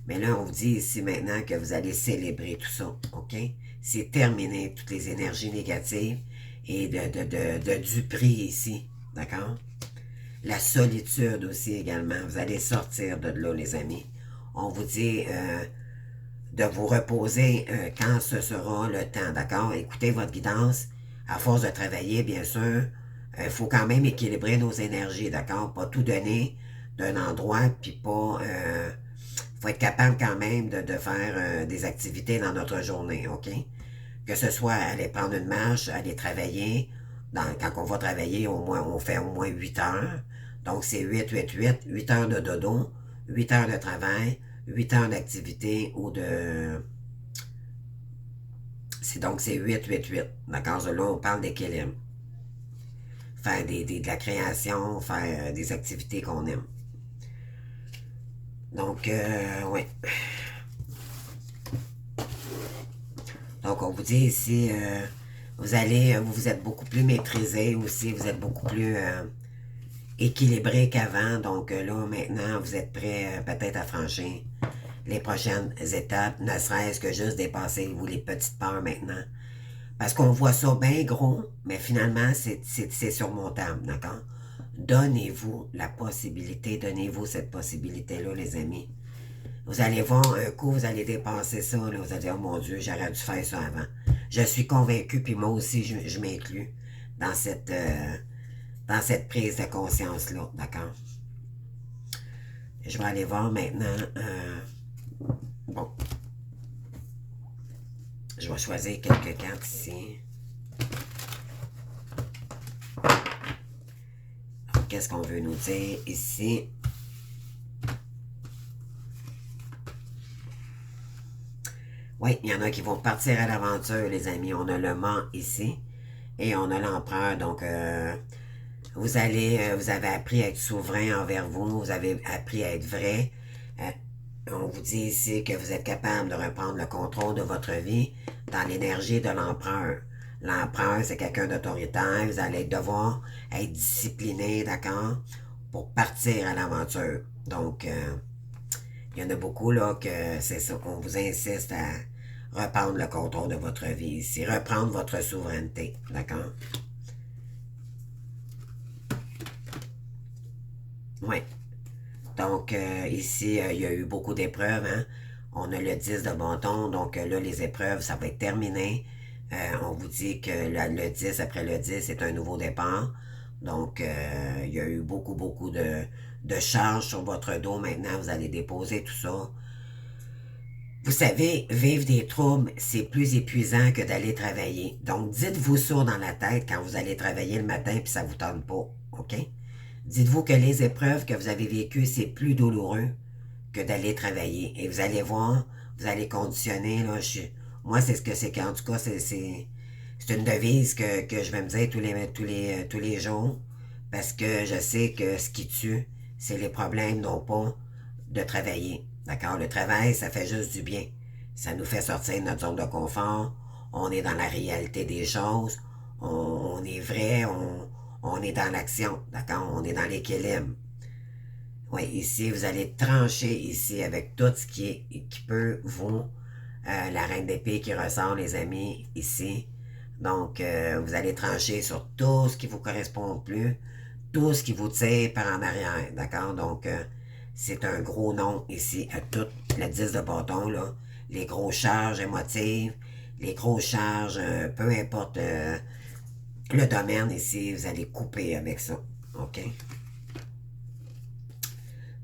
Mais là, on vous dit ici maintenant que vous allez célébrer tout ça, OK? C'est terminé, toutes les énergies négatives et de duperie ici, d'accord? La solitude aussi également. Vous allez sortir de là, les amis. On vous dit de vous reposer quand ce sera le temps, d'accord? Écoutez votre guidance. À force de travailler, bien sûr, il faut quand même équilibrer nos énergies, d'accord? Pas tout donner d'un endroit, puis pas... faut être capable quand même de faire des activités dans notre journée, OK? Que ce soit aller prendre une marche, aller travailler. Quand on va travailler, on fait au moins 8 heures. Donc, c'est 8 heures de dodo, 8 heures de travail, 8 heures d'activité ou Donc, c'est 888. D'accord? Là, on parle d'équilibre. Faire de la création, faire des activités qu'on aime. Donc, oui. Donc, on vous dit ici, vous êtes beaucoup plus maîtrisé aussi, vous êtes beaucoup plus équilibré qu'avant. Donc, là, maintenant, vous êtes prêt peut-être à franchir les prochaines étapes, ne serait-ce que juste dépasser, vous, les petites peurs maintenant. Parce qu'on voit ça bien gros, mais finalement, c'est surmontable, d'accord? Donnez-vous la possibilité, donnez-vous cette possibilité-là, les amis. Vous allez voir un coup, vous allez dépenser ça, là, vous allez dire, oh mon Dieu, j'aurais dû faire ça avant. Je suis convaincu, puis moi aussi, je m'inclus dans cette prise de conscience-là, d'accord? Je vais aller voir maintenant, bon, je vais choisir quelques cartes ici. Qu'est-ce qu'on veut nous dire ici? Oui, il y en a qui vont partir à l'aventure, les amis. On a le mât ici et on a l'empereur. Donc, vous avez appris à être souverain envers vous. Vous avez appris à être vrai. On vous dit ici que vous êtes capable de reprendre le contrôle de votre vie dans l'énergie de l'empereur. L'empereur, c'est quelqu'un d'autoritaire. Vous allez devoir être discipliné, d'accord, pour partir à l'aventure. Donc, il y en a beaucoup, là, que c'est ça. On vous insiste à reprendre le contrôle de votre vie ici. Reprendre votre souveraineté, d'accord? Oui. Donc, ici, il y a eu beaucoup d'épreuves, hein? On a le 10 de bâton, donc là, les épreuves, ça va être terminé. On vous dit que le 10, après le 10, c'est un nouveau départ. Donc, il y a eu beaucoup de charges sur votre dos. Maintenant, vous allez déposer tout ça. Vous savez, vivre des troubles, c'est plus épuisant que d'aller travailler. Donc, dites-vous ça dans la tête quand vous allez travailler le matin puis ça vous tente pas, OK? Dites-vous que les épreuves que vous avez vécues, c'est plus douloureux que d'aller travailler. Et vous allez voir, vous allez conditionner, là, moi, c'est ce que c'est qu'en tout cas, c'est une devise que je vais me dire tous les jours parce que je sais que ce qui tue, c'est les problèmes, non pas de travailler. D'accord? Le travail, ça fait juste du bien. Ça nous fait sortir de notre zone de confort. On est dans la réalité des choses. On est vrai. On est dans l'action. D'accord? On est dans l'équilibre. Oui, ici, vous allez trancher ici avec tout ce qui peut vous. La reine d'épée qui ressort, les amis, ici. Donc, vous allez trancher sur tout ce qui vous correspond plus, tout ce qui vous tire par en arrière, d'accord? Donc, c'est un gros nom ici à tout le 10 de bâton, là. Les grosses charges émotives, les grosses charges, peu importe le domaine ici, vous allez couper avec ça, OK?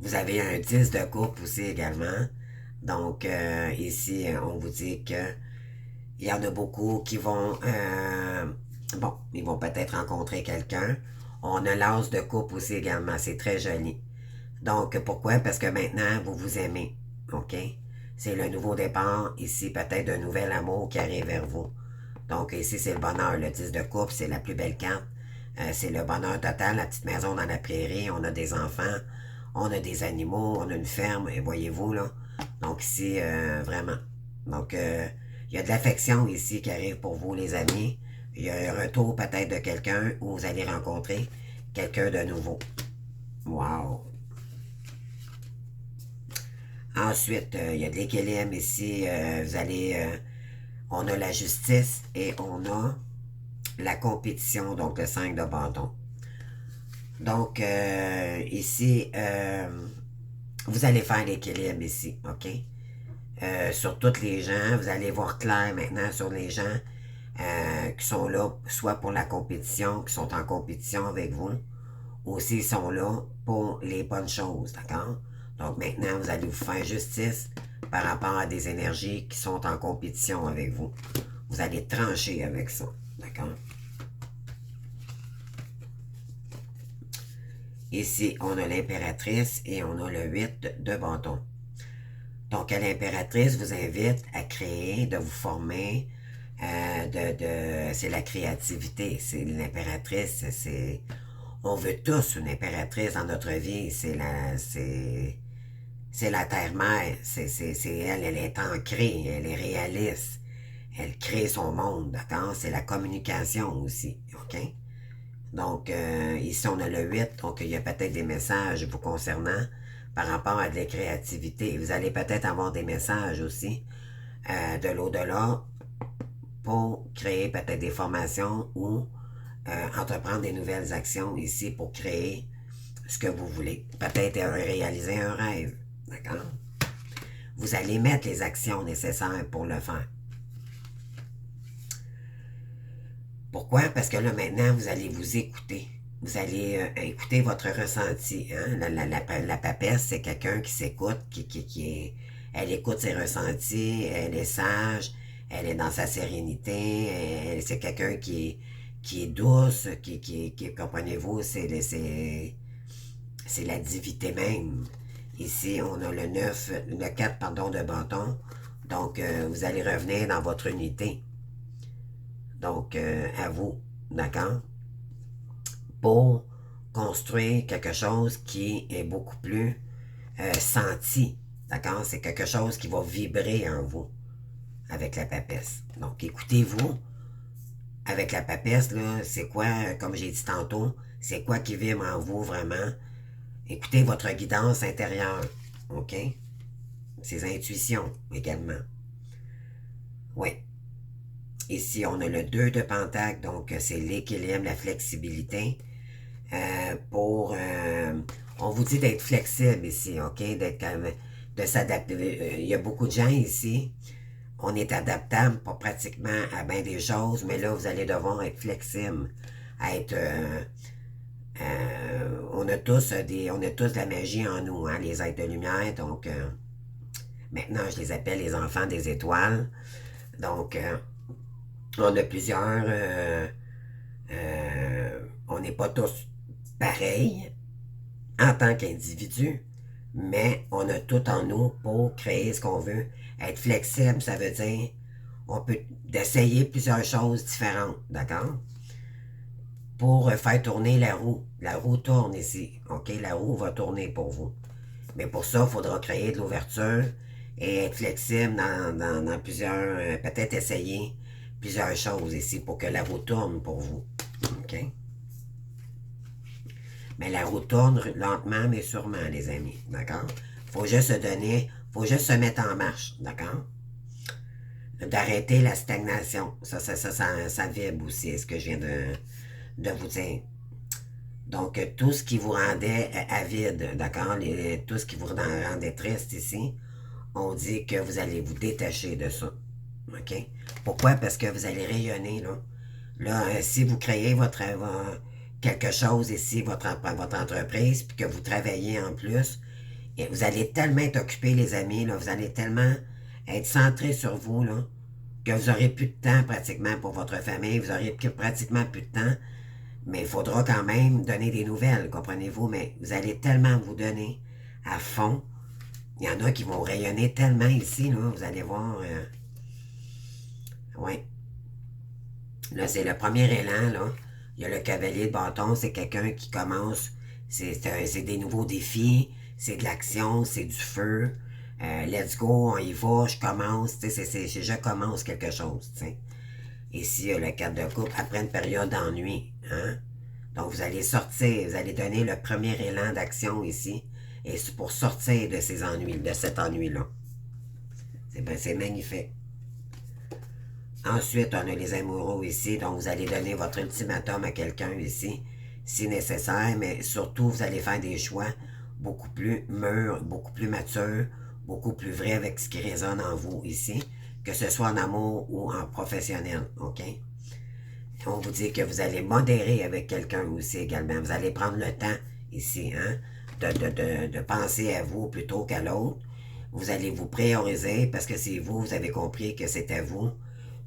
Vous avez un 10 de coupe aussi également. Donc, ici, on vous dit que il y en a beaucoup qui vont, bon, ils vont peut-être rencontrer quelqu'un. On a l'as de coupe aussi également, c'est très joli. Donc, pourquoi? Parce que maintenant, vous vous aimez, OK? C'est le nouveau départ, ici, peut-être d'un nouvel amour qui arrive vers vous. Donc, ici, c'est le bonheur. Le 10 de coupe, c'est la plus belle carte. C'est le bonheur total, la petite maison dans la prairie, on a des enfants, on a des animaux, on a une ferme, et voyez-vous, là. Donc, ici, vraiment. Donc, il y a de l'affection ici qui arrive pour vous, les amis. Il y a un retour peut-être de quelqu'un où vous allez rencontrer quelqu'un de nouveau. Wow! Ensuite, il y a de l'équilibre ici. On a la justice et on a la compétition, donc le 5 de bâton. Donc, ici, vous allez faire l'équilibre ici, OK? Sur toutes les gens, vous allez voir clair maintenant sur les gens qui sont là, soit pour la compétition, qui sont en compétition avec vous, ou s'ils sont là pour les bonnes choses, d'accord? Donc maintenant, vous allez vous faire justice par rapport à des énergies qui sont en compétition avec vous. Vous allez trancher avec ça, d'accord? Ici, on a l'impératrice et on a le 8 de bâton. Donc, l'impératrice vous invite à créer, de vous former, c'est la créativité, c'est l'impératrice, on veut tous une impératrice dans notre vie, c'est la terre-mère, c'est elle, elle est ancrée, elle est réaliste, elle crée son monde, d'accord? C'est la communication aussi, ok? Donc, ici, on a le 8, donc il y a peut-être des messages vous concernant par rapport à de la créativité. Vous allez peut-être avoir des messages aussi de l'au-delà pour créer peut-être des formations ou entreprendre des nouvelles actions ici pour créer ce que vous voulez. Peut-être réaliser un rêve, d'accord? Vous allez mettre les actions nécessaires pour le faire. Pourquoi? Parce que là, maintenant, vous allez vous écouter. Vous allez écouter votre ressenti. Hein? La papesse, c'est quelqu'un qui s'écoute, elle écoute ses ressentis, elle est sage, elle est dans sa sérénité, c'est quelqu'un qui est douce, comprenez-vous, c'est la divinité même. Ici, on a le 9, le 4, pardon, de bâton. Donc, vous allez revenir dans votre unité. Donc, à vous, d'accord? Pour construire quelque chose qui est beaucoup plus senti, d'accord? C'est quelque chose qui va vibrer en vous avec la papesse. Donc, écoutez-vous. Avec la papesse, là, c'est quoi, comme j'ai dit tantôt, c'est quoi qui vibre en vous vraiment? Écoutez votre guidance intérieure, ok? Ses intuitions également. Oui. Ici, on a le 2 de pentacle, donc c'est l'équilibre, la flexibilité. On vous dit d'être flexible ici, ok? De s'adapter. Il y a beaucoup de gens ici, on est adaptable pas pratiquement à bien des choses, mais là, vous allez devoir être flexible, être... on a tous de la magie en nous, hein, les êtres de lumière, donc maintenant, je les appelle les enfants des étoiles. Donc, on a plusieurs... on n'est pas tous pareils en tant qu'individu, mais on a tout en nous pour créer ce qu'on veut. Être flexible, ça veut dire on peut d'essayer plusieurs choses différentes, d'accord? Pour faire tourner la roue. La roue tourne ici, ok? La roue va tourner pour vous. Mais pour ça, il faudra créer de l'ouverture et être flexible dans plusieurs... peut-être essayer plusieurs choses ici pour que la roue tourne pour vous, ok? Mais la roue tourne lentement mais sûrement, les amis, d'accord? Faut juste se donner, faut juste se mettre en marche, d'accord? D'arrêter la stagnation. Ça vibre aussi, ce que je viens de vous dire. Donc, tout ce qui vous rendait avide, d'accord? Tout ce qui vous rendait triste ici, on dit que vous allez vous détacher de ça. OK? Pourquoi? Parce que vous allez rayonner, là. Là, si vous créez quelque chose ici, votre entreprise, puis que vous travaillez en plus, et vous allez tellement être occupé, les amis, là, vous allez tellement être centré sur vous, là, que vous n'aurez plus de temps pratiquement pour votre famille, vous n'aurez pratiquement plus de temps, mais il faudra quand même donner des nouvelles, comprenez-vous, mais vous allez tellement vous donner à fond. Il y en a qui vont rayonner tellement ici, là, vous allez voir. Ouais. Là, c'est le premier élan, là. Il y a le cavalier de bâton, c'est quelqu'un qui commence, c'est des nouveaux défis, c'est de l'action, c'est du feu. Let's go, on y va, je commence, je commence quelque chose, tu sais. Ici, il y a le 4 de coupe, après une période d'ennui, hein. Donc, vous allez sortir, vous allez donner le premier élan d'action ici, et c'est pour sortir de ces ennuis, de cet ennui-là. C'est magnifique. Ensuite, on a les amoureux ici, donc vous allez donner votre ultimatum à quelqu'un ici, si nécessaire, mais surtout, vous allez faire des choix beaucoup plus mûrs, beaucoup plus matures, beaucoup plus vrais avec ce qui résonne en vous ici, que ce soit en amour ou en professionnel, ok? On vous dit que vous allez modérer avec quelqu'un aussi également. Vous allez prendre le temps ici, hein, de penser à vous plutôt qu'à l'autre. Vous allez vous prioriser parce que c'est vous, vous avez compris que c'est à vous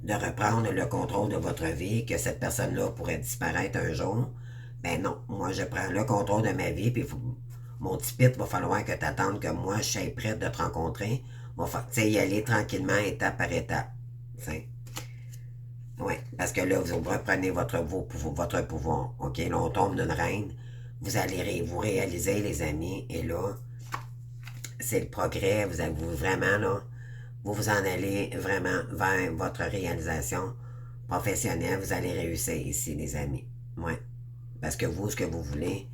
de reprendre le contrôle de votre vie, que cette personne-là pourrait disparaître un jour. Ben non, moi je prends le contrôle de ma vie, puis mon petit pit, va falloir que tu attendes que moi je sois prête de te rencontrer. Va falloir y aller tranquillement, étape par étape. T'sais. Oui, parce que là, vous reprenez votre pouvoir. OK, là, on tombe d'une reine. Vous allez vous réaliser, les amis, et là, c'est le progrès. Vous vraiment, là, vous vous en allez vraiment vers votre réalisation professionnelle. Vous allez réussir ici, les amis. Oui, parce que vous, ce que vous voulez,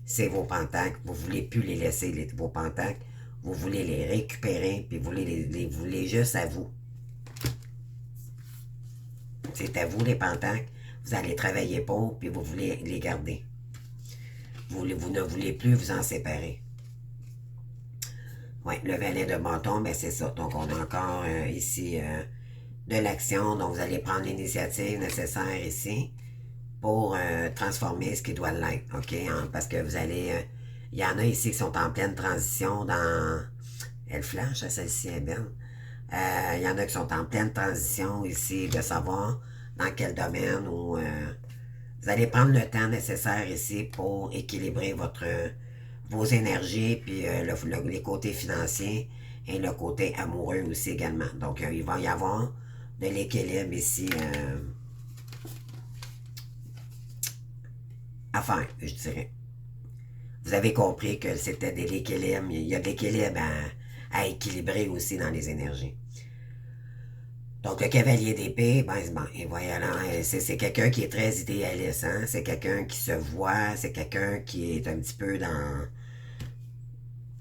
c'est vos pentacles. Vous ne voulez plus les laisser, vos pentacles. Vous voulez les récupérer, puis vous voulez juste à vous. C'est à vous, les pentacles. Vous allez travailler pour, puis vous voulez les garder. Vous ne voulez plus vous en séparer. Oui, le valet de bâton, ben c'est ça. Donc, on a encore ici de l'action. Donc, vous allez prendre l'initiative nécessaire ici pour transformer ce qui doit l'être. OK? Hein? Parce que vous allez... il y en a ici qui sont en pleine transition dans... Elle flash, celle-ci est belle. Il y en a qui sont en pleine transition ici de savoir dans quel domaine ou... vous allez prendre le temps nécessaire ici pour équilibrer vos énergies, puis les côtés financiers et le côté amoureux aussi également. Donc, il va y avoir de l'équilibre ici à faire, je dirais. Vous avez compris que c'était de l'équilibre. Il y a de l'équilibre à équilibrer aussi dans les énergies. Donc, le cavalier d'épée, bon, et voilà, c'est quelqu'un qui est très idéaliste, hein? C'est quelqu'un qui se voit, c'est quelqu'un qui est un petit peu dans...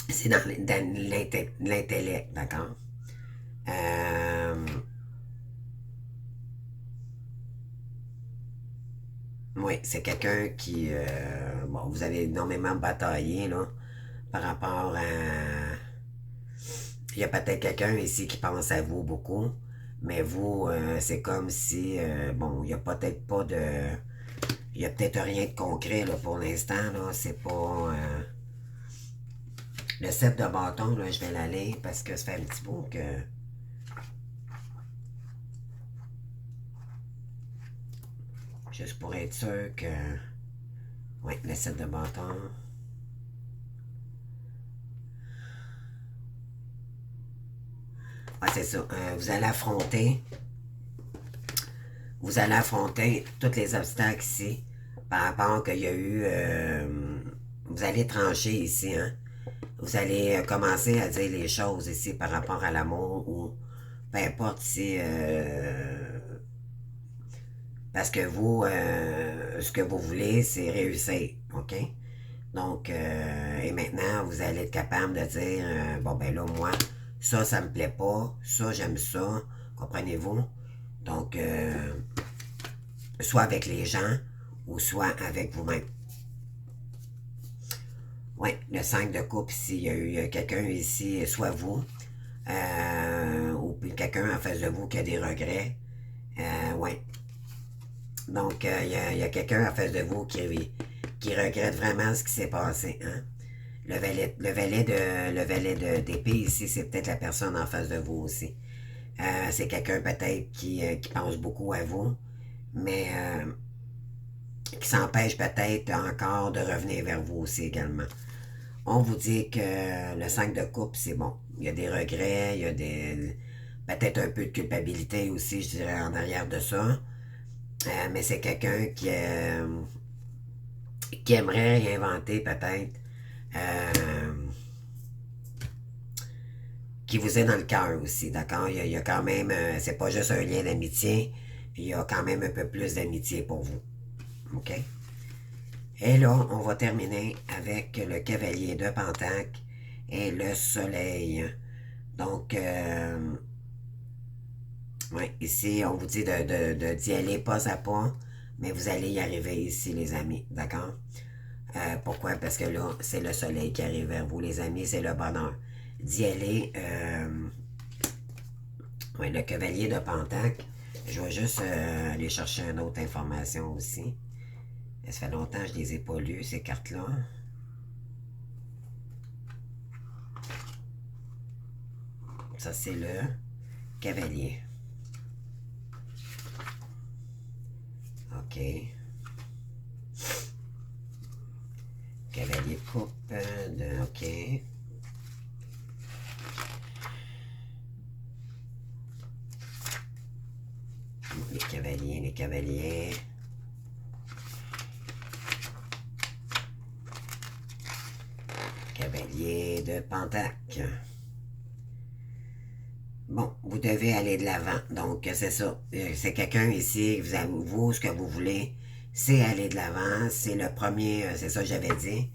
C'est dans l'intellect, d'accord? Euh, oui, c'est quelqu'un qui... bon, vous avez énormément bataillé, là, par rapport à... Il y a peut-être quelqu'un ici qui pense à vous beaucoup, mais vous, c'est comme si... bon, il n'y a peut-être pas de... Il n'y a peut-être rien de concret, là, pour l'instant, là. C'est pas... le 7 de bâton, là, je vais l'aller parce que ça fait un petit bout que... Juste pour être sûr que... Oui, le 7 de bâton. Ouais, c'est ça. Vous allez affronter tous les obstacles ici par rapport qu'il y a eu... vous allez trancher ici, hein. Vous allez commencer à dire les choses ici par rapport à l'amour ou peu importe si... parce que vous, ce que vous voulez, c'est réussir, OK? Donc, et maintenant, vous allez être capable de dire, bon, ben là, moi, ça me plaît pas, ça, j'aime ça, comprenez-vous? Donc, soit avec les gens ou soit avec vous-même. Oui, le 5 de coupe ici, il y a eu quelqu'un ici, soit vous, ou quelqu'un en face de vous qui a des regrets. Oui. Donc, il y a quelqu'un en face de vous qui regrette vraiment ce qui s'est passé. Hein? Le valet d'épée ici, c'est peut-être la personne en face de vous aussi. C'est quelqu'un peut-être qui pense beaucoup à vous, mais qui s'empêche peut-être encore de revenir vers vous aussi également. On vous dit que le 5 de coupe, c'est bon. Il y a des regrets, il y a peut-être un peu de culpabilité aussi, je dirais, en arrière de ça. Mais c'est quelqu'un qui aimerait réinventer peut-être, euh, qui vous est dans le cœur aussi, d'accord? Il y a quand même, c'est pas juste un lien d'amitié, il y a quand même un peu plus d'amitié pour vous. OK? Et là, on va terminer avec le cavalier de Pentacle et le soleil. Donc, ouais, ici, on vous dit d'y aller pas à pas, mais vous allez y arriver ici, les amis, d'accord? Pourquoi? Parce que là, c'est le soleil qui arrive vers vous, les amis, c'est le bonheur. D'y aller, ouais, le cavalier de Pentacle, je vais juste aller chercher une autre information aussi. Ça fait longtemps que je ne les ai pas lues, ces cartes-là. Ça, c'est le cavalier. OK. Cavalier de coupe. OK. Les cavaliers. cavalier. Cavalier de Pentacle. Bon, vous devez aller de l'avant. Donc, c'est ça. C'est quelqu'un ici, vous, ce que vous voulez, c'est aller de l'avant. C'est le premier, c'est ça que j'avais dit.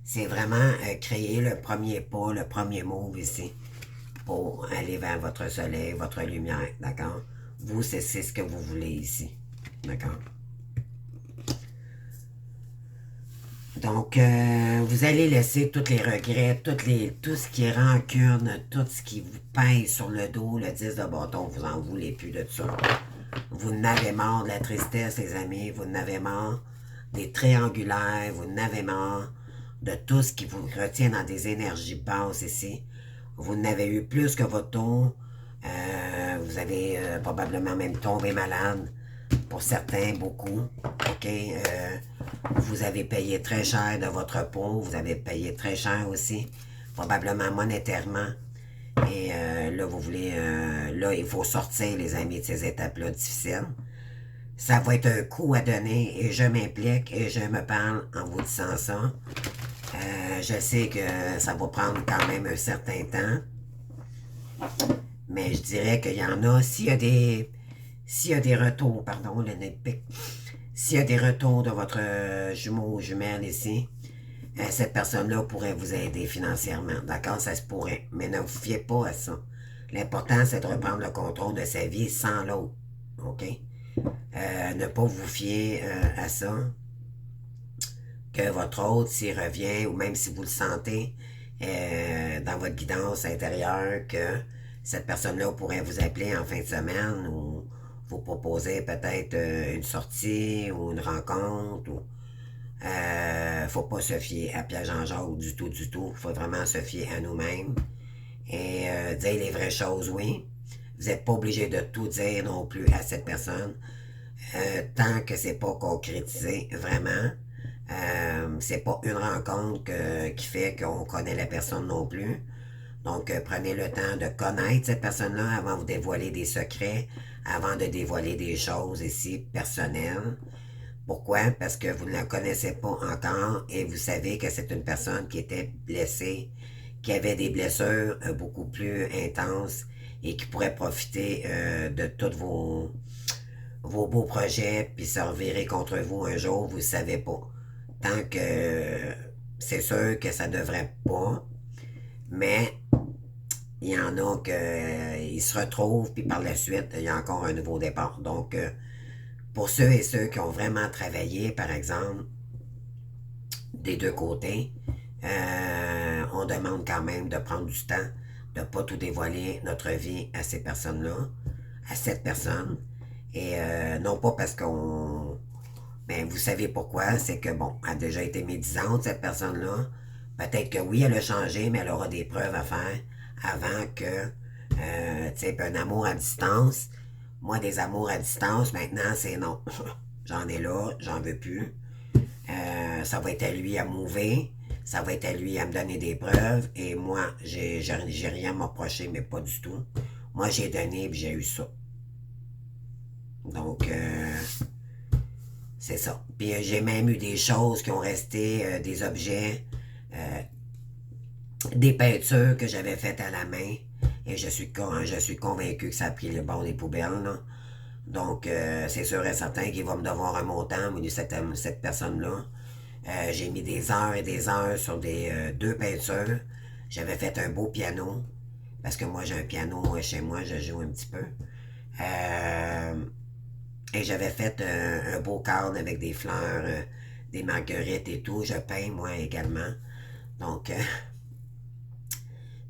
C'est vraiment créer le premier pas, le premier move ici pour aller vers votre soleil, votre lumière, d'accord? Vous, c'est ce que vous voulez ici, d'accord? Donc, vous allez laisser tous les regrets, tout ce qui est rancune, tout ce qui vous pèse sur le dos, le 10 de bâton, vous en voulez plus de ça. Vous n'avez marre de la tristesse, les amis, vous n'avez marre des triangulaires, vous n'avez marre de tout ce qui vous retient dans des énergies basses ici. Vous n'avez eu plus que votre tour. Vous avez probablement même tombé malade. Pour certains, beaucoup. OK? Vous avez payé très cher de votre peau. Vous avez payé très cher aussi. Probablement monétairement. Et là, vous voulez... là, il faut sortir, les amis, de ces étapes-là difficiles. Ça va être un coup à donner et je m'implique et je me parle en vous disant ça. Je sais que ça va prendre quand même un certain temps. Mais je dirais qu'il y en a, s'il y a des retours, pardon, le nez pique, s'il y a des retours de votre jumeau ou jumelle ici, cette personne-là pourrait vous aider financièrement. D'accord? Ça se pourrait. Mais ne vous fiez pas à ça. L'important, c'est de reprendre le contrôle de sa vie sans l'autre. OK? Ne pas vous fier à ça. Que votre autre, s'il revient, ou même si vous le sentez dans votre guidance intérieure, que cette personne-là pourrait vous appeler en fin de semaine ou vous proposer peut-être une sortie ou une rencontre. Ou, faut pas se fier à Pierre Jean-Jacques du tout, du tout. Faut vraiment se fier à nous-mêmes et dire les vraies choses, oui. Vous n'êtes pas obligé de tout dire non plus à cette personne tant que c'est pas concrétisé vraiment. C'est pas une rencontre qui fait qu'on connaît la personne non plus. Donc, prenez le temps de connaître cette personne-là avant de vous dévoiler des secrets, avant de dévoiler des choses ici personnelles. Pourquoi? Parce que vous ne la connaissez pas encore et vous savez que c'est une personne qui était blessée, qui avait des blessures beaucoup plus intenses et qui pourrait profiter de tous vos beaux projets puis se revirer contre vous un jour, vous ne savez pas. Tant que c'est sûr que ça devrait pas, mais il y en a qui se retrouvent, puis par la suite, il y a encore un nouveau départ. Donc, pour ceux et ceux qui ont vraiment travaillé, par exemple, des deux côtés, on demande quand même de prendre du temps, de ne pas tout dévoiler notre vie à ces personnes-là, à cette personne. Et non pas parce qu'on... Mais vous savez pourquoi, c'est que, bon, elle a déjà été médisante, cette personne-là. Peut-être que oui, elle a changé, mais elle aura des preuves à faire avant que, tu sais, un amour à distance. Moi, des amours à distance, maintenant, c'est non. J'en ai là, j'en veux plus. Ça va être à lui à mouver. Ça va être à lui à me donner des preuves. Et moi, j'ai rien à m'approcher, mais pas du tout. Moi, j'ai donné et j'ai eu ça. Donc, c'est ça. Puis j'ai même eu des choses qui ont resté, des objets, des peintures que j'avais faites à la main. Et je suis convaincu que ça a pris le bord des poubelles, là. Donc, c'est sûr et certain qu'il va me devoir un montant, mais cette personne-là. J'ai mis des heures et des heures sur deux peintures. J'avais fait un beau piano. Parce que moi, j'ai un piano chez moi, je joue un petit peu. Et j'avais fait un beau cadre avec des fleurs, des marguerites et tout. Je peins, moi, également. Donc,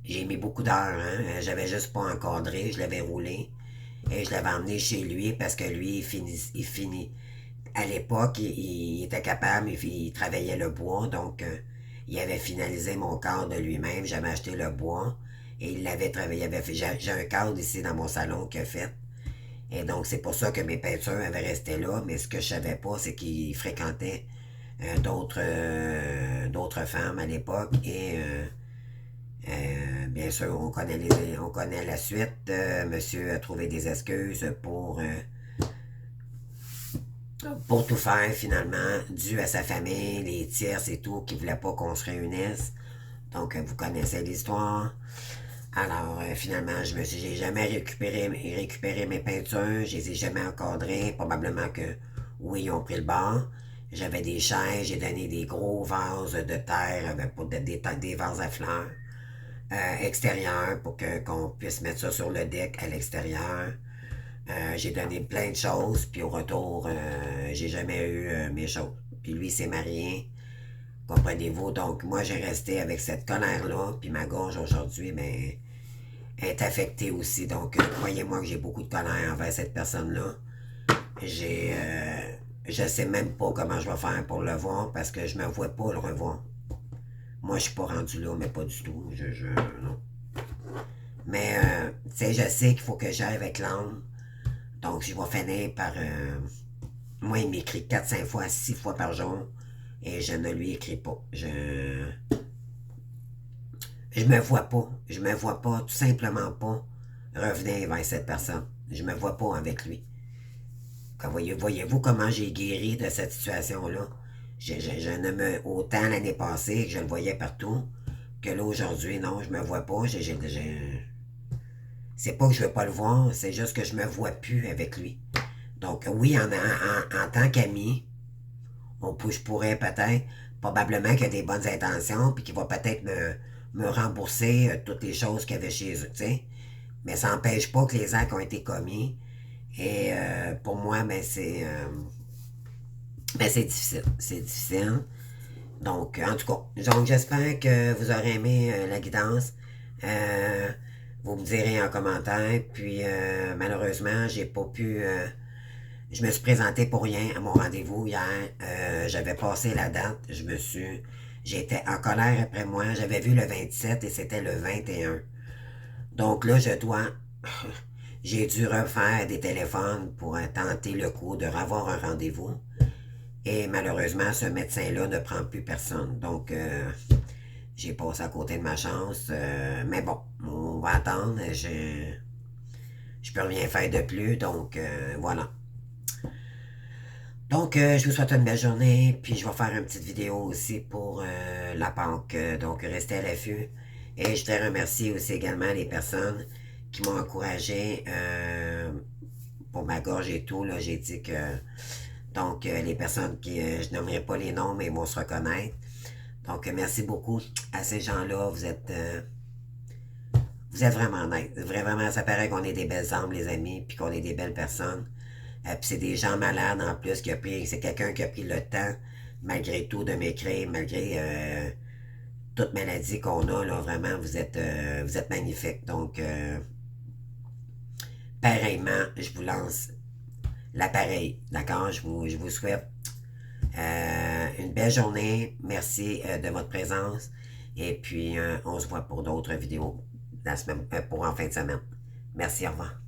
j'ai mis beaucoup d'heures. Hein? J'avais juste pas encadré. Je l'avais roulé. Et je l'avais emmené chez lui parce que lui, il finit. À l'époque, il était capable, il travaillait le bois. Donc, il avait finalisé mon cadre de lui-même. J'avais acheté le bois. Et il l'avait travaillé. J'ai un cadre ici dans mon salon qu'il a fait. Et donc, c'est pour ça que mes peintures avaient resté là. Mais ce que je savais pas, c'est qu'il fréquentait d'autres femmes à l'époque. Et bien sûr, on connaît la suite. Monsieur a trouvé des excuses pour tout faire finalement, dû à sa famille, les tierces et tout, qui ne voulaient pas qu'on se réunisse. Donc, vous connaissez l'histoire. Alors, finalement, j'ai jamais récupéré mes peintures, je les ai jamais encadrées, probablement que, oui, ils ont pris le bord. J'avais des chaises, j'ai donné des gros vases de terre pour des vases à fleurs extérieurs pour qu'on puisse mettre ça sur le deck à l'extérieur. J'ai donné plein de choses, puis au retour, j'ai jamais eu mes choses. Puis lui s'est marié, comprenez-vous. Donc, moi, j'ai resté avec cette colère-là, puis ma gorge aujourd'hui, ben, est affectée aussi. Donc, croyez-moi que j'ai beaucoup de colère envers cette personne-là. J'ai, je sais même pas comment je vais faire pour le voir, parce que je me vois pas le revoir. Moi, je suis pas rendu là, mais pas du tout. Non. Mais, tu sais, je sais qu'il faut que j'aille avec l'âme. Donc, je vais finir par... moi, il m'écrit 4, 5 fois, 6 fois par jour. Et je ne lui écris pas. Je me vois pas. Je me vois pas, tout simplement pas, revenir vers cette personne. Je me vois pas avec lui. Voyez-vous comment j'ai guéri de cette situation-là? Je ne me... Autant l'année passée que je le voyais partout, que là, aujourd'hui, non, je me vois pas. C'est pas que je veux pas le voir, c'est juste que je me vois plus avec lui. Donc, oui, en tant qu'ami, je pourrais peut-être, probablement qu'il a des bonnes intentions, puis qu'il va peut-être me rembourser toutes les choses qu'il y avait chez eux, tu sais. Mais ça n'empêche pas que les actes ont été commis. Et pour moi, c'est difficile. C'est difficile. Donc, en tout cas, donc j'espère que vous aurez aimé la guidance. Euh, vous me direz en commentaire. Puis, malheureusement, j'ai pas pu... je me suis présenté pour rien à mon rendez-vous hier. J'avais passé la date. J'étais en colère après moi. J'avais vu le 27 et c'était le 21. Donc là, j'ai dû refaire des téléphones pour tenter le coup de revoir un rendez-vous. Et malheureusement, ce médecin-là ne prend plus personne. Donc, j'ai passé à côté de ma chance. Mais bon, on va attendre. Je peux rien faire de plus. Donc, voilà. Donc, je vous souhaite une belle journée, puis je vais faire une petite vidéo aussi pour la Pâques. Donc, restez à l'affût. Et je te remercie aussi également les personnes qui m'ont encouragé pour ma gorge et tout. Là, j'ai dit que... Donc, les personnes qui... je nommerai pas les noms, mais ils vont se reconnaître. Donc, merci beaucoup à ces gens-là. Vous êtes vraiment nice. Vraiment, ça paraît qu'on est des belles âmes, les amis, puis qu'on est des belles personnes. Puis c'est des gens malades en plus c'est quelqu'un qui a pris le temps, malgré tout, de m'écrire, malgré toute maladie qu'on a, là, vraiment, vous êtes magnifiques. Donc, pareillement, je vous lance l'appareil, d'accord? Je vous souhaite une belle journée. Merci de votre présence. Et puis, on se voit pour d'autres vidéos pour en fin de semaine. Merci, au revoir.